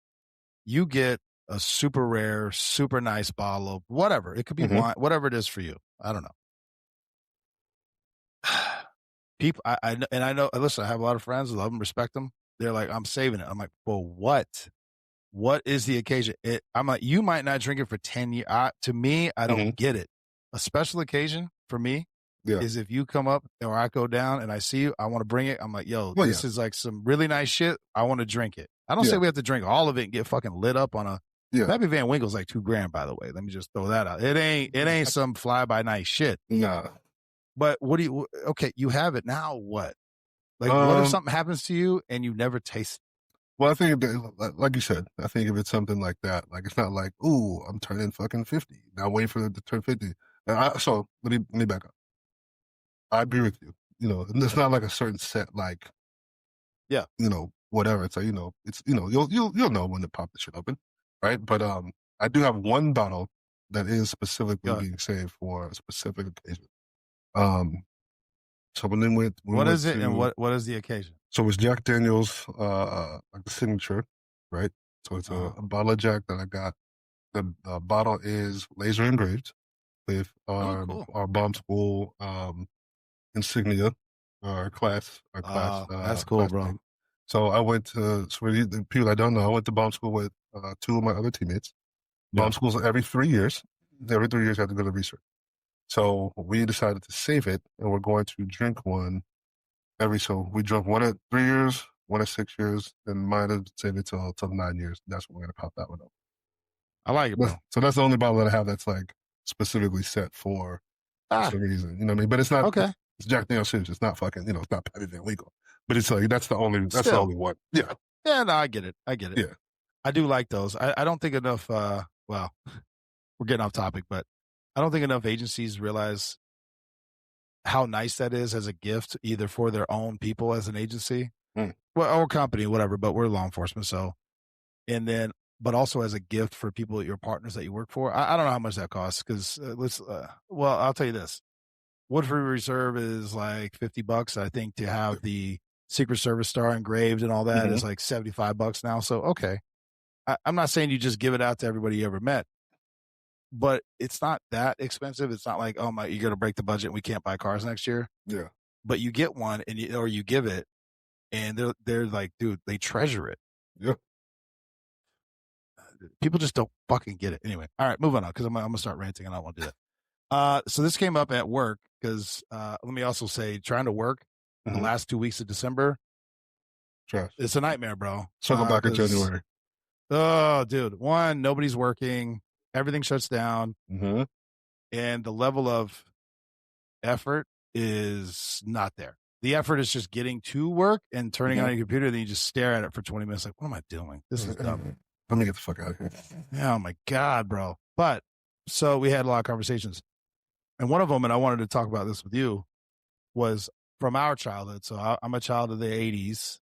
You get a super rare, super nice bottle of whatever. It could be wine, whatever it is for you. I don't know. People, I know, listen, I have a lot of friends, love them, respect them. They're like, I'm saving it. I'm like, well, what? What is the occasion? I'm like, you might not drink it for 10 years. To me, I don't get it. A special occasion for me is if you come up or I go down and I see you, I want to bring it. I'm like, yo, this is like some really nice shit. I want to drink it. I don't say we have to drink all of it and get fucking lit up on a. Pappy Van Winkle's like $2,000, by the way. Let me just throw that out. It ain't some fly by night shit. Nah. But okay, you have it now. What? Like, what if something happens to you and you never taste it? Well, I think, like you said, I think if it's something like that, like it's not like, ooh, I'm turning fucking 50. Now wait for it to turn 50. So let me back up. I agree with you. It's not like a certain set, like, whatever. It's like, it's you'll know when to pop the shit open, right? But I do have one bottle that is specifically being saved for a specific occasion. So when what is it, and what is the occasion? So it's Jack Daniel's, like the signature, right? So it's a bottle of Jack that I got. The bottle is laser engraved with our bomb school insignia, our class. That's cool, class bro. name. So I went to, for the people that don't know, I went to bomb school with two of my other teammates. Bomb schools every 3 years. Every 3 years, I have to go to research. So we decided to save it, and we're going to drink one so we drunk one at 3 years, one at 6 years, and mine is saved it till 9 years. That's when we're going to pop that one up. I like it, bro. So that's the only bottle that I have that's like specifically set for some reason. You know what I mean? But it's not, it's Jack Daniel's Signature. It's not fucking, it's not Pappy Van Winkle. But it's like, that's the only one. Yeah. Yeah, no, I get it. Yeah. I do like those. I don't think enough, well, we're getting off topic, but I don't think enough agencies realize how nice that is as a gift, either for their own people as an agency, or company, whatever. But we're law enforcement, so and then but also as a gift for people, your partners that you work for. I don't know how much that costs because well, I'll tell you this: Woodford Reserve is like $50. I think to have the Secret Service star engraved and all that is like $75 now. So okay, I'm not saying you just give it out to everybody you ever met, but it's not that expensive. It's not like, oh my, you're gonna break the budget and we can't buy cars next year. Yeah. But you get one or you give it, and they're like, dude, they treasure it. Yeah. People just don't fucking get it. Anyway, all right, moving on because I'm gonna start ranting and I don't want to do that. So this came up at work because let me also say, trying to work the last 2 weeks of December, trash. It's a nightmare, bro. Circle back in January. Oh, dude, one, nobody's working, everything shuts down, and the level of effort is not there. The effort is just getting to work and turning on your computer. Then you just stare at it for 20 minutes, like, what am I doing? This is dumb. Let me get the fuck out of here. Oh my God, bro. But so we had a lot of conversations. And one of them, and I wanted to talk about this with you, was from our childhood. So I'm a child of the 80s.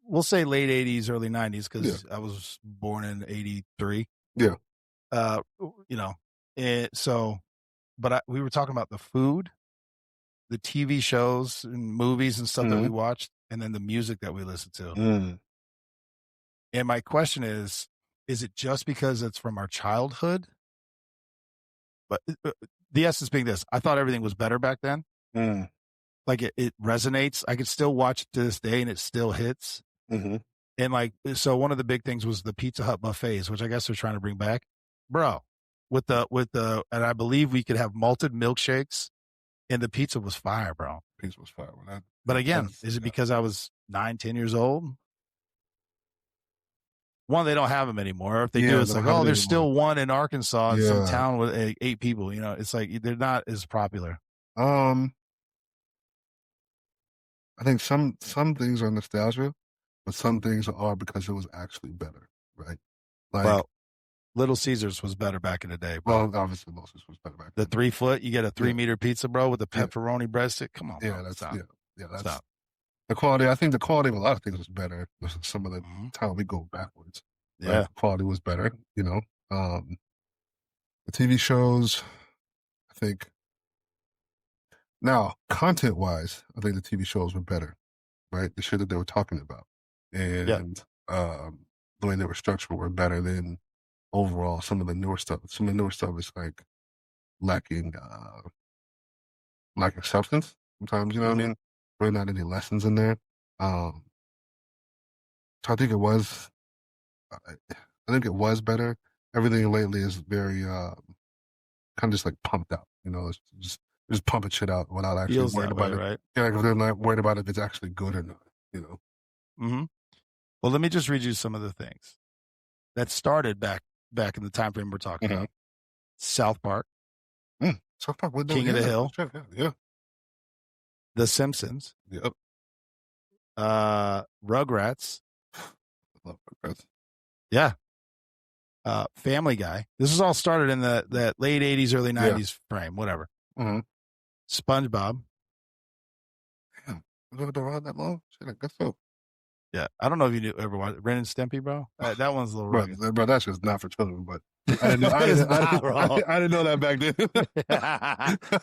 We'll say late 80s, early 90s, because I was born in 83. Yeah. You know, but we were talking about the food, the TV shows and movies and stuff that we watched, and then the music that we listened to. And my question is it just because it's from our childhood? But the essence being this, I thought everything was better back then. Like it resonates. I could still watch it to this day and it still hits. And like, so one of the big things was the Pizza Hut buffets, which I guess they're trying to bring back, bro, with the, and I believe we could have malted milkshakes and the pizza was fire, bro. Pizza was fire. But again, is it because I was 9-10 years old? One, they don't have them anymore. If they do, it's like, oh, there's still one in Arkansas in some town with 8 people. You know, it's like they're not as popular. I think some things are nostalgia, but some things are because it was actually better, right? Like, well, Little Caesars was better back in the day, bro. Well, obviously, Little Caesars was better back then. The 3 foot, you get a 3-meter pizza, bro, with a pepperoni breadstick. Come on, bro. That's Stop. That's Stop. The quality. I think the quality of a lot of things was better. Some of the time we go backwards. Yeah, the quality was better. You know, the TV shows. I think now content-wise, I think the TV shows were better. Right, the shit that they were talking about, and the way they were structured were better than overall some of the newer stuff. Some of the newer stuff is like lacking substance sometimes. You know what I mean? Really not any lessons in there. So I think it was. I think it was better. Everything lately is very kind of just like pumped out. You know, it's just pumping shit out without actually worried about it. Right? Yeah, like they're not worried about if it's actually good or not. You know. Well, let me just read you some of the things that started back in the time frame we're talking about. South Park. South Park. King of the Hill. Yeah. The Simpsons. Yep. Rugrats. I love Rugrats. Yeah. Family Guy. This is all started in the late 80s, early 90s frame, whatever. SpongeBob. Damn. Was it around that long? Shit, I guess so. Yeah. I don't know if you ever watched Ren and Stimpy, bro. That one's a little rugged. Bro, that's just not for children, but I didn't know that back then.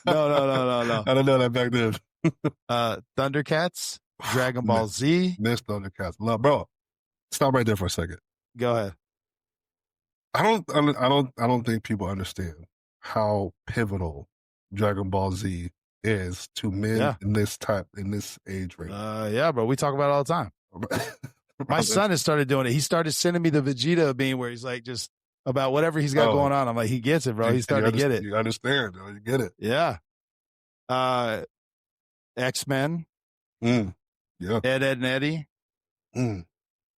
No. I didn't know that back then. Thundercats, Dragon Ball Z. Miss Thundercats. Love, bro. Stop right there for a second. Go ahead. I don't think people understand how pivotal Dragon Ball Z is to men in this age range. Yeah, bro. We talk about it all the time. My son has started doing it. He started sending me the Vegeta meme where he's like just about whatever he's got going on. I'm like, he gets it, bro. He's starting to get it. You understand, bro. You get it. Yeah. X-Men. Yeah. Ed, and Eddie.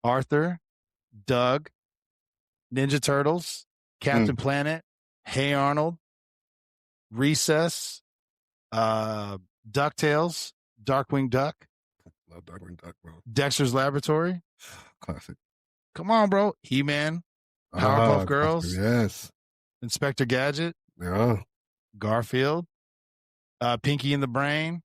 Arthur. Doug. Ninja Turtles. Captain Planet. Hey Arnold. Recess. DuckTales. Darkwing Duck. Love Darkwing Duck, bro. Dexter's Laboratory. Classic. Come on, bro. He-Man. Powerpuff Girls. Classic. Yes. Inspector Gadget. Yeah. Garfield. Pinky and the Brain.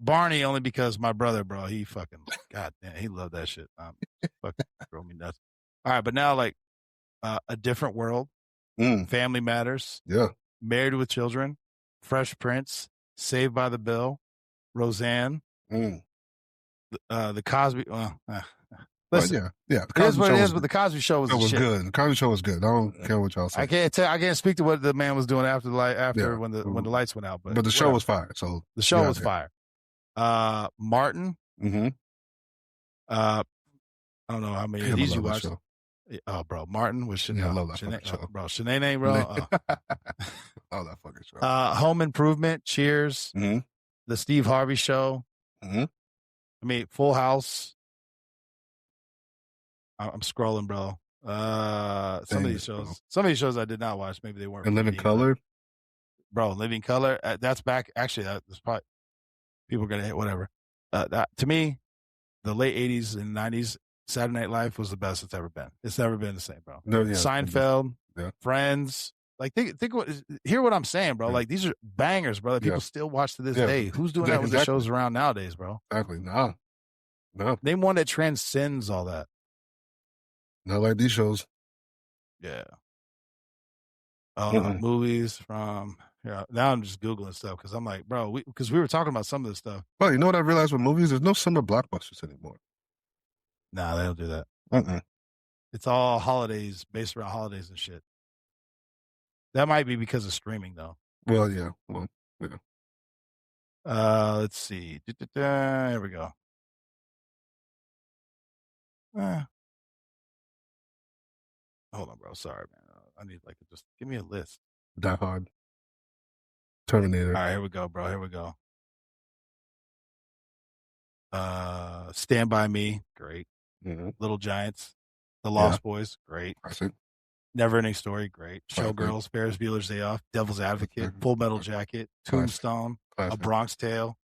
Barney, only because my brother, bro, he fucking, god damn, he loved that shit. Fucking drove me nuts. All right, but now like A Different World, Mm, Family Matters, yeah. Married with Children, Fresh Prince, Saved by the Bell, Roseanne, Mm. the Cosby. Well, Listen, yeah. Yeah. The it is Cosby what Show it was is, but good. the Cosby Show was It the was shit. good. The Cosby Show was good. I don't care what y'all say. I can't tell. I can't speak to what the man was doing after Yeah. when the lights went out, but But the show whatever. was fire. So The show yeah, was fire. Martin. Mm-hmm. I don't know how many of Damn, I these you love that watched. show. Oh, bro, Martin was Yeah, I love that fucking Shanae, show. bro. Shanae, bro. Oh, that fucking show. Home Improvement, Cheers, Mm-hmm. The Steve Harvey Show. Mm-hmm. I mean, Full House. I'm scrolling, bro. Some of these shows I did not watch. Maybe they weren't. And Living Color. Bro, Living Color. That's back. Actually, that's probably people are gonna hit whatever. To me, the late '80s and '90s Saturday Night Live was the best it's ever been. It's never been the same, bro. No, yeah, Seinfeld, yeah. Friends. Like hear what I'm saying, bro. Yeah. Like these are bangers, bro. That people still watch to this day. Who's doing that with the shows around nowadays, bro? Exactly. No. Name one that transcends all that. Not like these shows. Yeah. Movies from now I'm just Googling stuff because I'm like, bro, because we were talking about some of this stuff. Well, you know what I realized with movies? There's no summer blockbusters anymore. Nah, they don't do that. It's all holidays, based around holidays and shit. That might be because of streaming, though. Well, yeah. Well, yeah. Let's see. Here we go. Hold on, bro. Sorry, man. I need just give me a list. Die Hard. Terminator. All right, here we go, bro. Here we go. Stand By Me, great. Mm-hmm. Little Giants, The Lost Boys, great. Classic. Never Ending Story, great. Showgirls, Ferris Bueller's Day Off, Devil's Advocate, Full Metal Jacket, Tombstone, A Bronx Tale,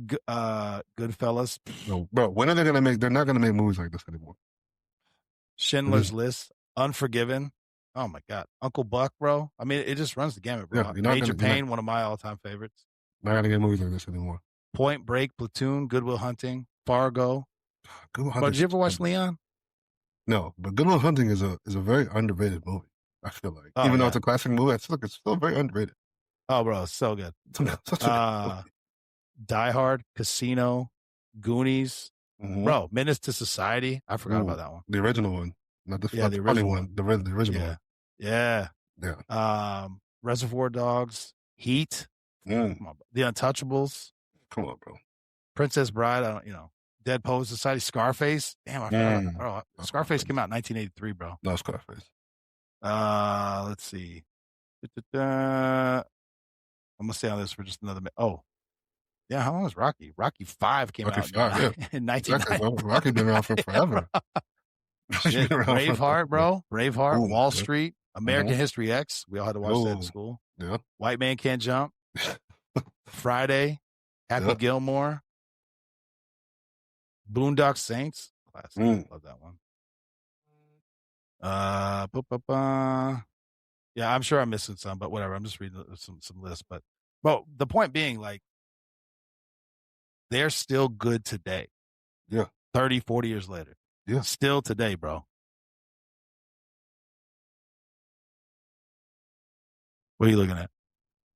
Goodfellas. No, bro, when are they gonna make? They're not gonna make movies like this anymore. Schindler's List, Unforgiven. Oh my God, Uncle Buck, bro. I mean, it just runs the gamut, bro. Yeah, Major Payne, one of my all-time favorites. Not gonna get movies like this anymore. Point Break, Platoon, Good Will Hunting, Fargo. But did you ever watch Leon? No, but Good Will Hunting is a very underrated movie. I feel like, even though it's a classic movie, it's still very underrated. Oh, bro, it's so good. Such a Die Hard, Casino, Goonies, bro. Menace to Society. I forgot about that one. The original one, not the the funny one. The original one. Yeah. Yeah. Reservoir Dogs, Heat, come on, The Untouchables. Come on, bro. Princess Bride. I don't, Dead Poets Society, Scarface. Damn, I forgot. Bro, Scarface came out in 1983, bro. No, Scarface. Let's see. I'm gonna stay on this for just another minute. Oh, yeah. How long was Rocky? Rocky 5 came out in 1990. Rocky been around for forever. Braveheart, bro. Braveheart, Wall Street, American History X. We all had to watch that in school. Yeah. White Man Can't Jump. Friday, Happy Gilmore. Boondock Saints. Classic. Love that one. Yeah, I'm sure I'm missing some, but whatever. I'm just reading some lists. But the point being, like, they're still good today. Yeah. 30, 40 years later. Yeah. Still today, bro. What are you looking at?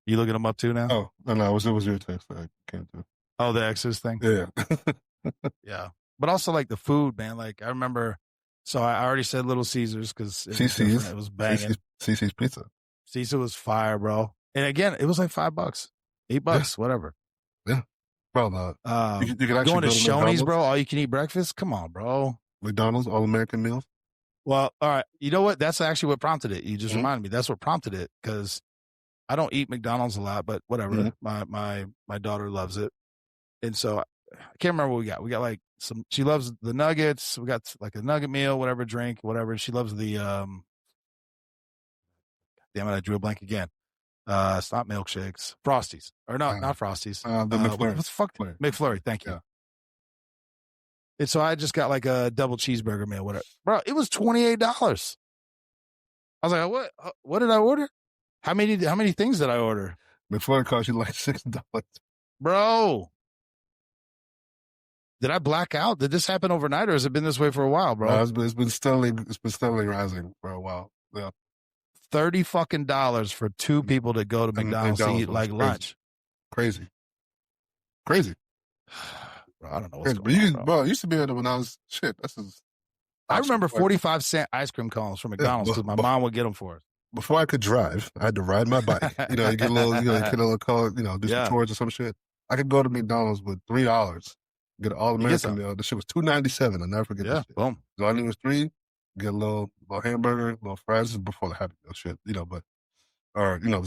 You looking them up too now? Oh, no, it was your text that I came to. Oh, the Exodus thing? Yeah. Yeah. But also, like, the food, man. Like, I remember, so I already said Little Caesars because it was banging. CC's Pizza. Caesar was fire, bro. And again, it was like $5, $8, whatever. Yeah. Bro, you can actually going to Shoney's, bro, all you can eat breakfast? Come on, bro. McDonald's, all American meals? Well, all right. You know what? That's actually what prompted it. You just reminded me. That's what prompted it because I don't eat McDonald's a lot, but whatever. My daughter loves it. And so I can't remember what we got. We got like she loves the nuggets. We got like a nugget meal, whatever, drink, whatever. She loves the, damn it, I drew a blank again. It's not milkshakes, Frosties, or not Frosties. The McFlurry. What's the fuck? McFlurry. Thank you. Yeah. And so I just got like a double cheeseburger meal, whatever. Bro, it was $28. I was like, what did I order? How many things did I order? McFlurry cost you like $6. Bro. Did I black out? Did this happen overnight, or has it been this way for a while, bro? It's been steadily rising for a while. Yeah. $30 fucking for two people to go to McDonald's to eat like lunch. Crazy. Bro, I don't know what's crazy. going on, bro. I used to be able to when I was I remember 45-cent ice cream cones from McDonald's because my mom would get them for us. Before I could drive, I had to ride my bike. You get a little call, do some chores or some shit. I could go to McDonald's with $3, get an all-American meal. The shit was $2.97. I'll never forget this shit. Boom. So I knew it was $3, get a little hamburger, little fries. This is before the Happy Meal shit, this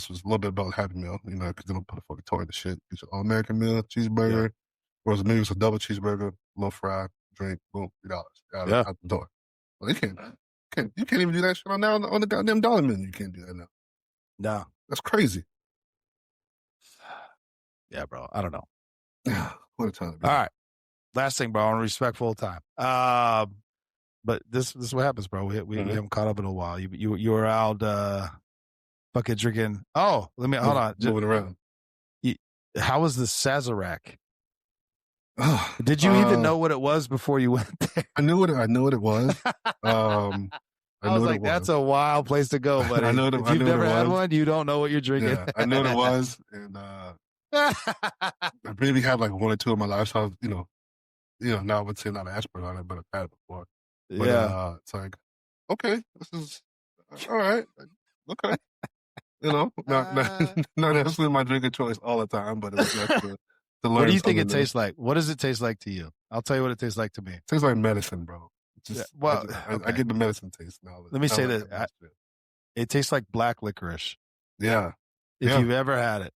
was a little bit about the Happy Meal, because they don't put a fucking toy in the shit. Get your all-American meal, cheeseburger, or maybe it's a double cheeseburger, little fry, drink, boom, $3 out the door. Well, you can't even do that shit on the goddamn dollar menu. You can't do that now. No. That's crazy. Yeah, bro. I don't know. What a time. Bro. All right. Last thing, bro, on respectful time. But this is what happens, bro. We haven't caught up in a while. You were out fucking drinking. Oh, hold on. Moving around. How was the Sazerac? Did you even know what it was before you went there? I knew what it was. I was like, that's a wild place to go, buddy. If you've never had one, you don't know what you're drinking. Yeah, I knew what it was, and I maybe had like one or two in my life. So I was, now I would say not an expert on it, but I've had it before. But, it's like, okay, this is all right. Okay, not necessarily my drinking choice all the time, but it was nice to learn. What do you think it tastes like? What does it taste like to you? I'll tell you what it tastes like to me. It tastes like medicine, bro. I get the medicine taste now. Let me say this. It tastes like black licorice. Yeah. If you've ever had it.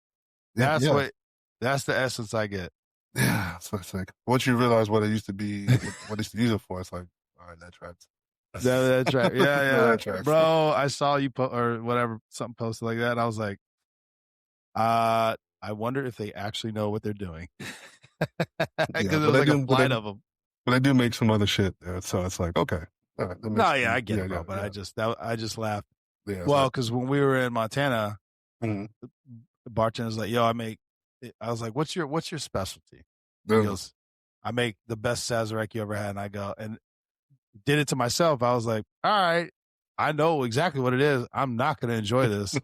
That's the essence I get. Yeah. So it's like, once you realize what it used to be, what they used to use it for, it's like, all right, that tracks. That tracks. Yeah. That tracks. Bro, I saw you or whatever, something posted like that, and I was like, I wonder if they actually know what they're doing. Because it was like a flight of them. But I do make some other shit there, so it's like, okay. All right, I get it, bro. But I just laughed. Yeah, because when we were in Montana, the bartender's like, "Yo, I was like, "What's your specialty?" He goes, "I make the best Sazerac you ever had." And I go and did it to myself. I was like, "All right, I know exactly what it is. I'm not going to enjoy this.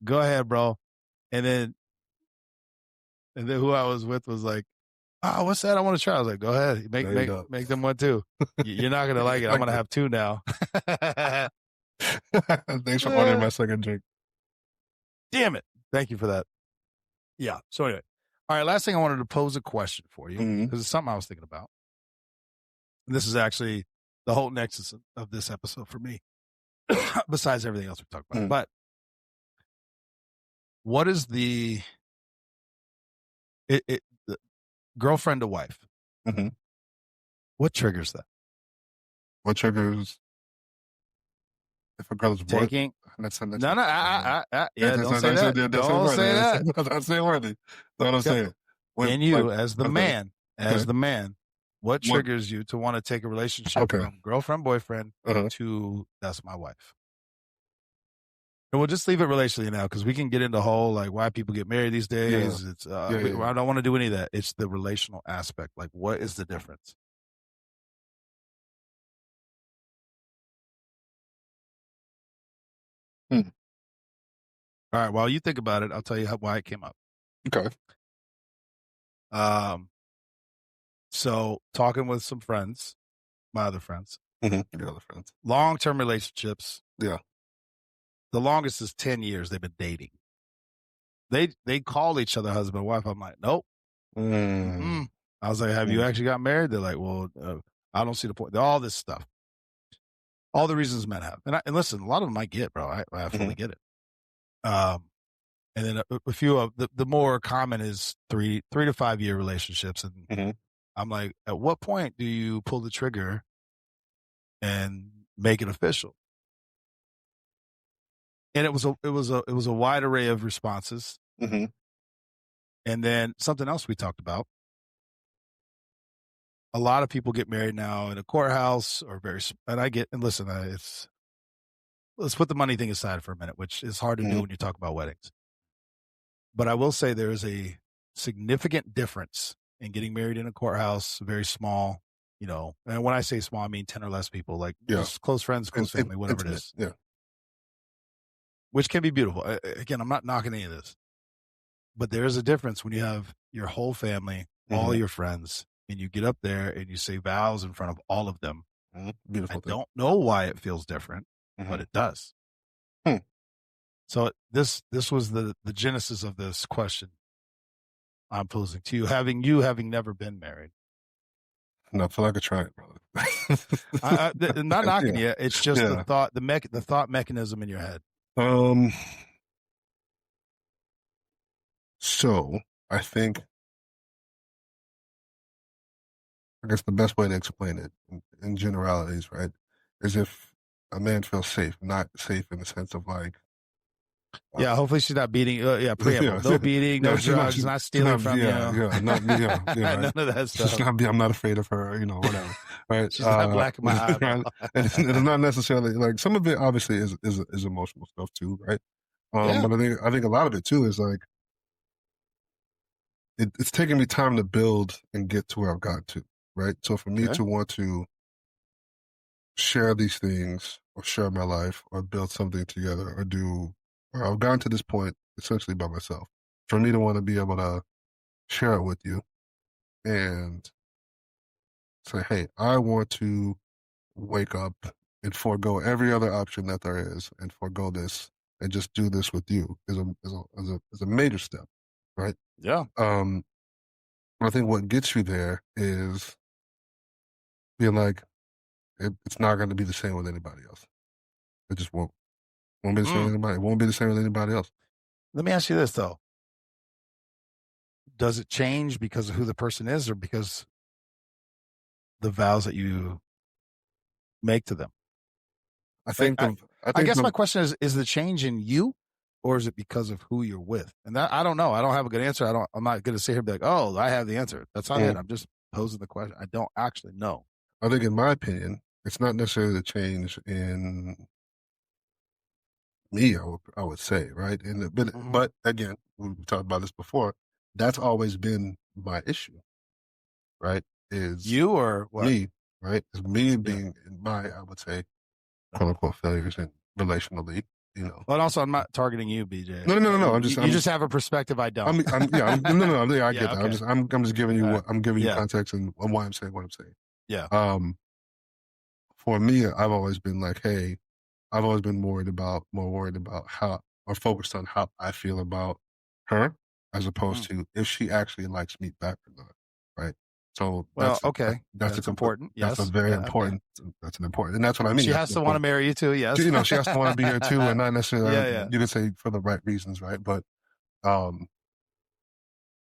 Go ahead, bro." And then who I was with was like, "Oh, what's that? I want to try." I was like, "Go ahead, make them one too. You're not gonna like it. I'm gonna have two now." Thanks for ordering my second drink. Damn it! Thank you for that. Yeah. So anyway, all right. Last thing, I wanted to pose a question for you because it's something I was thinking about. And this is actually the whole nexus of this episode for me, besides everything else we talked about. But what is the girlfriend to wife? What triggers that? What triggers if a girl is taking? Yeah, don't say that. Don't say that. That's not saying worthy. That's what I'm saying. And you, as the man, what triggers you to want to take a relationship from girlfriend, boyfriend to that's my wife? And we'll just leave it relationally now because we can get into whole like why people get married these days. Yeah. It's I don't want to do any of that. It's the relational aspect. Like, what is the difference? All right. While you think about it, I'll tell you why it came up. Okay. So talking with some friends, my other friends, your other friends, long-term relationships. Yeah. The longest is 10 years they've been dating. They call each other husband and wife. I'm like, nope. I was like, have you actually got married? They're like, well, I don't see the point. All this stuff. All the reasons men have. And listen, a lot of them I get, bro. I fully get it. And then a few of the more common is 3 to 5 year relationships. And I'm like, at what point do you pull the trigger and make it official? And it was a wide array of responses. And then something else we talked about. A lot of people get married now in a courthouse or and listen, let's put the money thing aside for a minute, which is hard to do when you talk about weddings. But I will say there is a significant difference and getting married in a courthouse, very small, and when I say small, I mean 10 or less people, like Yeah. just close friends, close family, whatever it Intimate. is, Yeah. which can be beautiful. Again, I'm not knocking any of this, but there is a difference when you have your whole family, all Mm-hmm. your friends, and you get up there and you say vows in front of all of them. Mm-hmm. I Beautiful thing. don't know why it feels different, Mm-hmm. but it does. Hmm. So this was the genesis of this question I'm posing to you, having never been married. No, I feel like I try it, brother. I'm not knocking Yeah. you. It's just the Yeah. thought, the thought mechanism in your head. Um. So I think, I guess the best way to explain it in generalities, right, is if a man feels safe, not safe in the sense of like, Yeah, uh, hopefully she's not beating. Yeah, preamble. yeah, No beating, yeah, no drugs, not she's stealing not, from you. yeah, yeah, not, yeah, yeah, None right. of that She's stuff. not, I'm not afraid of her, whatever, right? She's not black in my eyeball. Right? And it's not necessarily like some of it. Obviously, is emotional stuff too, right? Yeah. But I think a lot of it too is like it's taking me time to build and get to where I've got to, right? So for me Okay. to want to share these things or share my life or build something together or I've gotten to this point essentially by myself. For me to want to be able to share it with you and say, hey, I want to wake up and forego every other option that there is and forego this and just do this with you is a major step, right? Yeah. I think what gets you there is being like, it's not going to be the same with anybody else. It just won't. Won't be the same with Mm. anybody. It won't be the same with anybody else. Let me ask you this though: does it change because of who the person is, or because the vows that you make to them? I Like, think the I I think guess the my question is the change in you, or is it because of who you're with? And that I don't know. I don't have a good answer. I'm not going to sit here and be like, oh, I have the answer. That's not it. mm, I'm just posing the question. I don't actually know. I think in my opinion, it's not necessarily the change in me. I would say right, Mm-hmm. but again, we talked about this before. That's always been my issue, right? Is You or what? me, right? Is me Yeah. being in my, I would say, quote unquote failures in relationally, you know. But also, I'm not targeting you, BJ. No. You just have a perspective I don't. I get Yeah. that. Okay. I'm just giving you All what right. I'm giving you Yeah. context and why I'm saying what I'm saying. Yeah. Um, for me, I've always been like, hey, I've always been more worried about how, or focused on how I feel about her, as opposed Mm. to if she actually likes me back or not, right? So Well, okay. that's a That's complete, important. that's a Yes. very Okay. important, that's an important, and that's what I mean. She That's has an to want to important. marry you too. Yes. She has to want to be here too, and not necessarily, Yeah. Yeah. you can say for the right reasons, right? But um,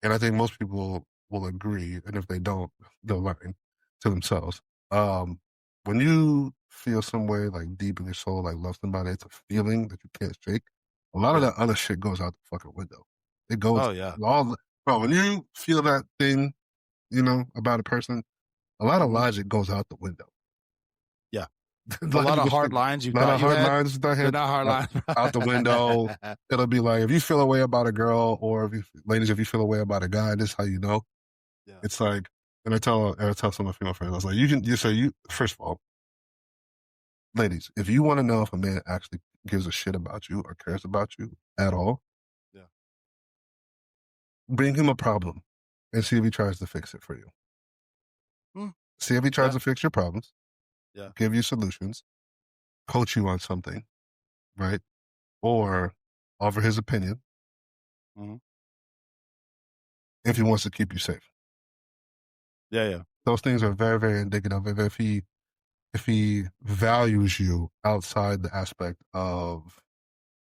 and I think most people will agree, and if they don't, they'll learn to themselves. Um, when you feel some way like deep in your soul, like love somebody, it's a feeling that you can't shake. A lot of Yeah. that other shit goes out the fucking window. It goes Oh yeah. bro. When you feel that thing, about a person, a lot of Hmm. logic goes out the window. Yeah. A lot Logic of goes hard lines you a lot thought of you hard had. lines that They're had not hard out, lines. out the window. It'll be like if you feel a way about a girl, or ladies, if you feel a way about a guy, this is how you know. Yeah. It's like, and I tell some of my female friends, I was like, you first of all, ladies, if you want to know if a man actually gives a shit about you or cares about you at all, Yeah. bring him a problem and see if he tries to fix it for you. Mm. See if he tries Yeah. to fix your problems, Yeah. give you solutions, coach you on something, right? Or offer his opinion Hmm. if he wants to keep you safe. Yeah. Yeah. Those things are very, very indicative of if he values you outside the aspect of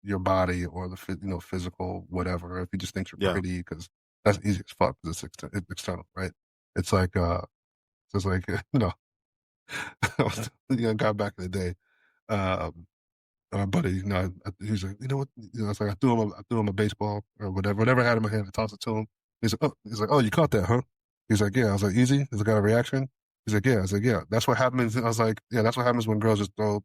your body or the physical whatever. If he just thinks you're Yeah. pretty, because that's easy as fuck because it's external, right? It's like it's just like got back in the day. Um, my buddy, he was like, what? It's like I threw him a baseball or whatever I had in my hand. I tossed it to him. He's like, oh, you caught that, huh? He's like, yeah. I was like, easy. He's like, got a reaction. He's like, yeah. I was like, yeah. That's what happens. I was like, yeah. That's what happens when girls just throw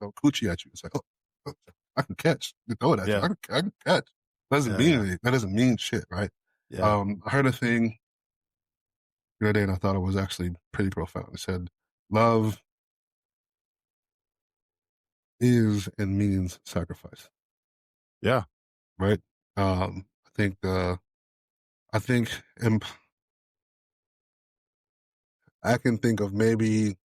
coochie at you. It's like, oh, I can catch. You throw it at you. Yeah. I can catch. That doesn't Yeah. mean Yeah. anything. That doesn't mean shit, right? Yeah. I heard a thing. the other day, and I thought it was actually pretty profound. It said, "Love is and means sacrifice." Yeah. Right. I think I think, and I can think of maybe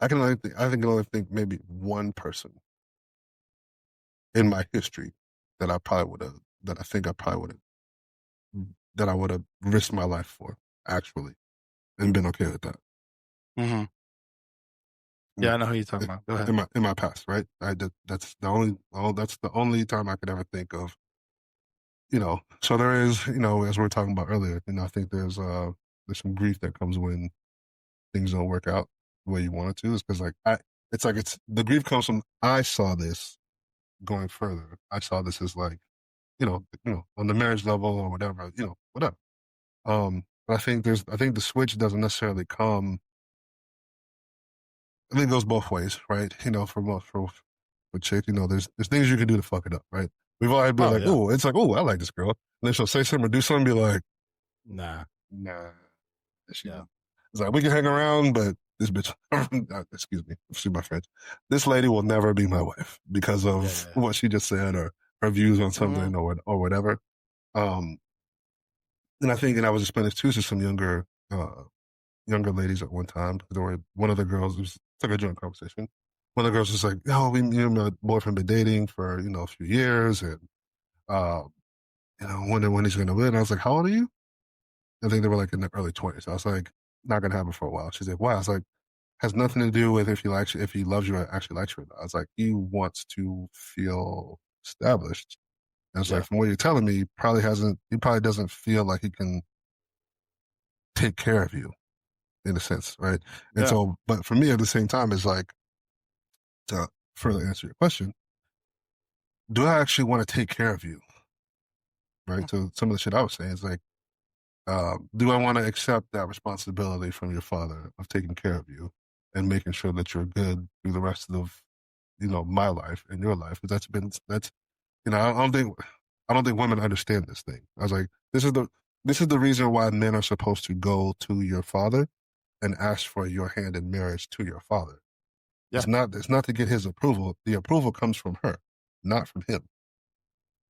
I can only think maybe one person in my history that I probably would have that I think I probably would have that I would have risked my life for actually and been okay with that. Mm-hmm. Yeah, I know who you're talking about. Go ahead. In my past, right? I did. That's the only time I could ever think of. So there is, as we were talking about earlier, I think there's some grief that comes when things don't work out the way you want it to. Is because it's the grief comes from I saw this going further. I saw this as like, on the marriage level or whatever, whatever. But I think the switch doesn't necessarily come. I think it goes both ways, right? For chicks, there's things you can do to fuck it up, right? We've all been Oh like, yeah. oh, it's like, oh, I like this girl. And then she'll say something or do something, and be like, Nah. nah. She Yeah. It's like, we can hang around, but this bitch, excuse me, excuse my French, this lady will never be my wife because of Yeah. what she just said or her views on Mm-hmm. something or whatever. Um, and I was explaining too to some younger ladies at one time. There were one of the girls. It was like a joint conversation. One of the girls was like, "Oh, me and my boyfriend been dating for a few years, and uh, wondering when he's going to win." I was like, "How old are you?" I think they were like in the early 20s. I was like, "Not going to happen for a while." She's like, "Why?" I was like, "Has nothing to do with if he loves you or actually likes you or not." I was like, "He wants to feel established." And it's like, Yeah. from what you're telling me, he probably doesn't feel like he can take care of you in a sense, right? And Yeah. so, but for me at the same time, it's like, to further answer your question, do I actually want to take care of you? Right. So some of the shit I was saying is like, do I want to accept that responsibility from your father of taking care of you and making sure that you're good through the rest of, my life and your life? Because I don't think women understand this thing. I was like, this is the reason why men are supposed to go to your father and ask for your hand in marriage to your father. Yeah. It's not to get his approval. The approval comes from her, not from him.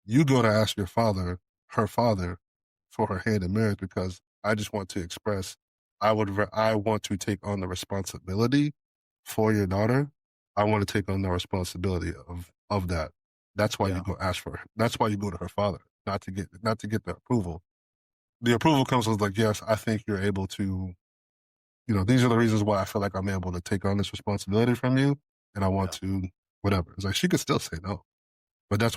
You go to ask her father, for her hand in marriage because I just want to express I want to take on the responsibility for your daughter. I want to take on the responsibility of that. That's why you Yeah. go ask for her. That's why you go to her father, not to get the approval. The approval comes with like, yes, I think you're able to, these are the reasons why I feel like I'm able to take on this responsibility from you, and I want Yeah. to whatever. It's like she could still say no, but Yeah.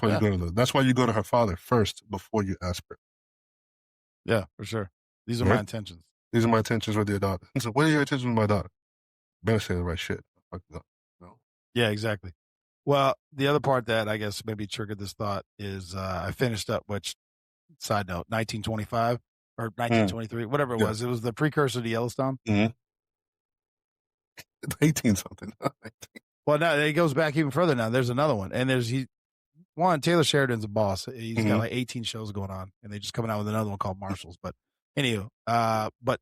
that's why you go to her father first before you ask her. Yeah. For sure. These are my Right? intentions. These are my intentions with your daughter. So what are your intentions with my daughter? Better say the right shit. Fuck it up. No. Yeah. Exactly. Well, the other part that I guess maybe triggered this thought is I finished up, which side note, 1925 or Mm. 1923, whatever it Yeah. was. It was the precursor to Yellowstone. Mm-hmm. 18 something. Well, now it goes back even further now. There's another one. And Taylor Sheridan's a boss. He's got Mm-hmm. like 18 shows going on, and they just coming out with another one called Marshalls. But anywho, but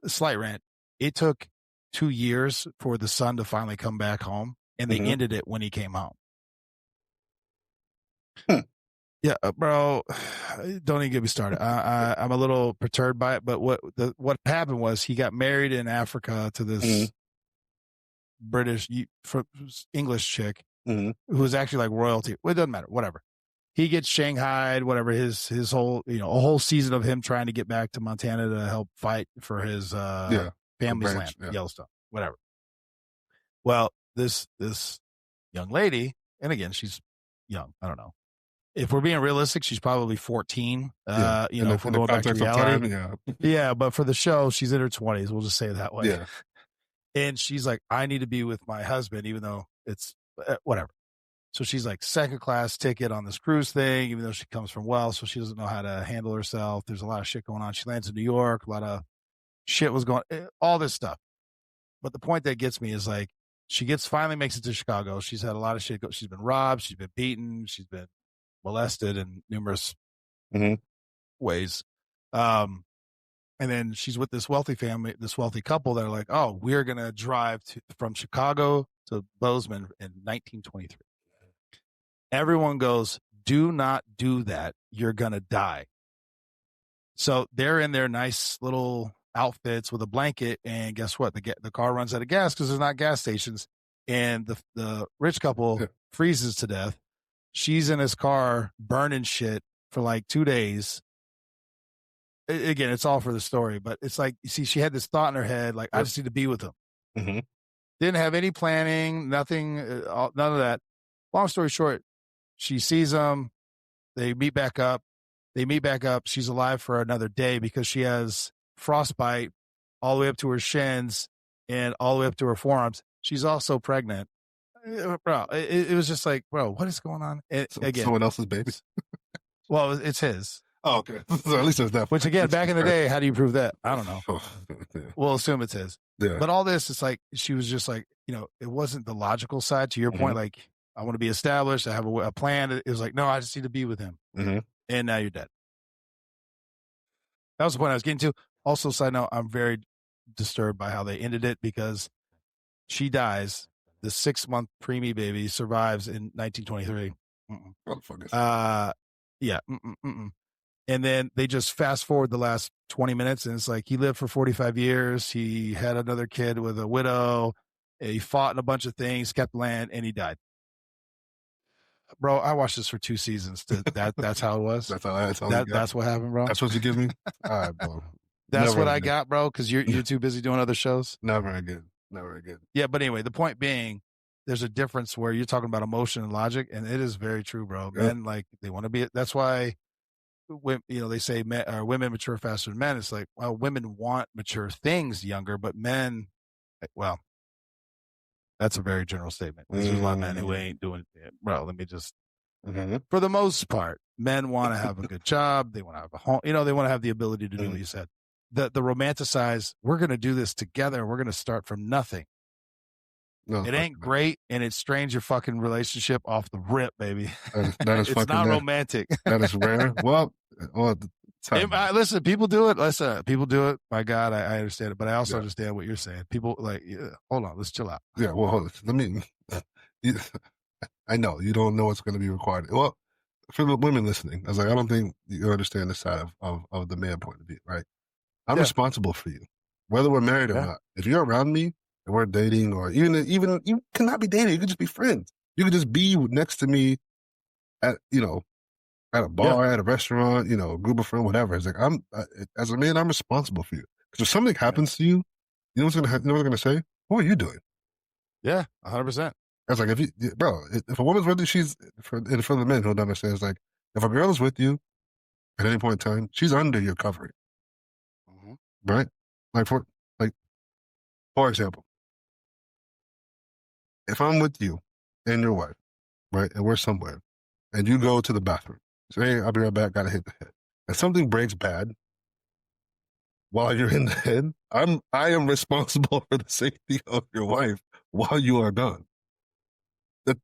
slight rant. It took 2 years for the son to finally come back home, and they Mm-hmm. ended it when he came home. Hmm. Yeah, bro, don't even get me started. I'm a little perturbed by it, but what happened was he got married in Africa to Mm-hmm. this British English chick Mm-hmm. who was actually like royalty. Well, it doesn't matter, whatever. He gets shanghaied, whatever. His whole a whole season of him trying to get back to Montana to help fight for his Yeah. The family's land, branch. Yeah. Yellowstone, whatever. Well, this young lady, and again, she's young. I don't know. If we're being realistic, she's probably 14. Yeah. If we're In the going back to context of reality. time, yeah. Yeah, but for the show, she's in her 20s. We'll just say it that way. Yeah. And she's like, I need to be with my husband, even though it's whatever. So she's like second class ticket on this cruise thing, even though she comes from Wells, so she doesn't know how to handle herself. There's a lot of shit going on. She lands in New York. A lot of shit was going, all this stuff. But the point that gets me is like, she finally makes it to Chicago. She's had a lot of shit. She's been robbed. She's been beaten. She's been molested in numerous Mm-hmm. ways. And then she's with this wealthy family, this wealthy couple that are like, oh, we're going to drive from Chicago to Bozeman in 1923. Everyone goes, do not do that. You're going to die. So they're in their nice little outfits with a blanket. And guess what? The car runs out of gas because there's not gas stations. And the rich couple freezes to death. She's in his car burning shit for like 2 days. Again, it's all for the story, but it's like, you see, she had this thought in her head, like, I just need to be with him. Mm-hmm. Didn't have any planning, nothing, none of that. Long story short, she sees him. They meet back up. She's alive for another day because she has frostbite all the way up to her shins and all the way up to her forearms. She's also pregnant. Bro, it was just like, bro, what is going on? Again, someone else's baby. Well, it's his. Oh, okay. So at least there's that. Which again, back in the day, how do you prove that? I don't know. Yeah. We'll assume it's his. Yeah. But all this, it's like she was just like, it wasn't the logical side. To your point, like, I want to be established. I have a plan. It was like, no, I just need to be with him. Mm-hmm. And now you're dead. That was the point I was getting to. Also, side note, I'm very disturbed by how they ended it because she dies. The 6-month preemie baby survives in 1923. Yeah. And then they just fast forward the last 20 minutes, and it's like he lived for 45 years. He had another kid with a widow. He fought in a bunch of things, kept land, and he died. Bro, I watched this for 2 seasons. That's how it was. That's what happened, bro. That's what you give me? All right, bro. That's never what I got, bro, because you're too busy doing other shows. Never again. Yeah, but anyway, the point being, there's a difference where you're talking about emotion and logic, and it is very true, bro. Yep. Men, like, they want to be. That's why, they say women mature faster than men. It's like, well, women want mature things younger, but men, well, that's a very general statement. There's a lot of men who ain't doing it. Bro, let me just, for the most part, men want to have a good job. They want to have a home. They want to have the ability to do what you said. The romanticize, we're going to do this together. We're going to start from nothing. No, it ain't great, and it strains your fucking relationship off the rip, baby. That is it's not romantic. That is rare. Well, listen, people do it. People do it. My God, I understand it, but I also understand what you're saying. People like, hold on, let's chill out. Yeah, well, hold on. Let me. I know you don't know what's going to be required. Well, for the women listening, I was like, I don't think you understand the side of the man point of view, right? I'm responsible for you, whether we're married or not. If you're around me and we're dating, or even you cannot be dating, you could just be friends. You could just be next to me at a bar, at a restaurant, a group of friends, whatever. It's like as a man, I'm responsible for you. Because if something happens to you, you know what's gonna say? What are you doing? Yeah, 100%. It's like if a woman's with you, she's for the men who don't understand. It's like if a girl is with you at any point in time, she's under your covering. Right? For example, if I'm with you and your wife, right, and we're somewhere, and you go to the bathroom, say, hey, I'll be right back, gotta hit the head, and something breaks bad while you're in the head, I am responsible for the safety of your wife while you are gone.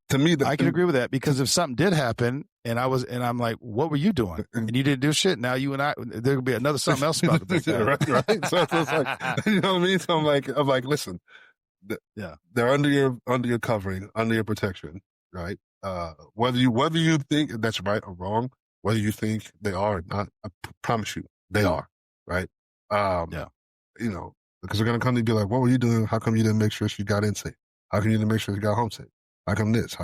To me, I can agree with that, because if something did happen and I'm like, what were you doing? And you didn't do shit. Now you and I, there could be another something else about right. So it's like, you know what I mean? So I'm like, listen, they're under your covering, under your protection, right? Whether you think that's right or wrong, whether you think they are or not, I promise you, they are, right? Because they're gonna come to you and be like, what were you doing? How come you didn't make sure she got in safe? How come you didn't make sure she got home safe? How come this?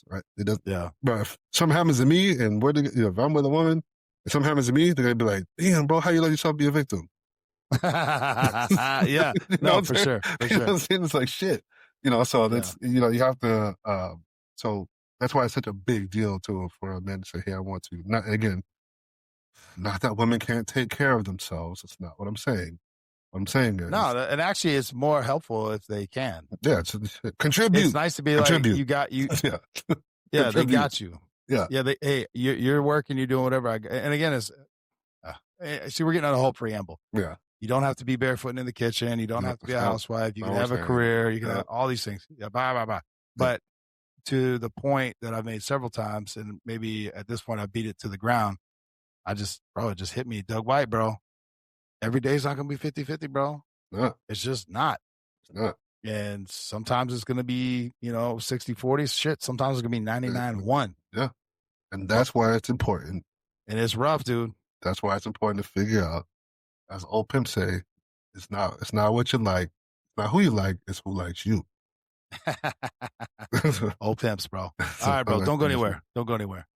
Right? It doesn't. Yeah. But if something happens to me, and if I'm with a woman, if something happens to me, they're gonna be like, "Damn, bro, how you let yourself be a victim?" Yeah. No, for sure. You know what I'm saying? It's like shit. So that's you have to. So that's why it's such a big deal for a man to say, "Hey, I want to." Not that women can't take care of themselves. That's not what I'm saying. What I'm saying is, no, and actually, it's more helpful if they can. Yeah, contribute. It's nice to be like, you got you. Yeah, they got you. Yeah, you're working, you're doing whatever. And again, it's see, we're getting on a whole preamble. Yeah, you don't have to be barefoot in the kitchen. You don't have to be a housewife. You can have a career. You can have all these things. Yeah, blah. But to the point that I've made several times, and maybe at this point I beat it to the ground. it just hit me. Doug White, bro. Every day's not going to be 50-50, bro. No, it's just not. It's not. And sometimes it's going to be, 60-40 shit. Sometimes it's going to be 99-1. Yeah. And that's why it's important. And it's rough, dude. That's why it's important to figure out, as old pimp say, it's not what you like, it's not who you like, it's who likes you. Old pimps, bro. All right, bro. Don't go anywhere. Don't go anywhere.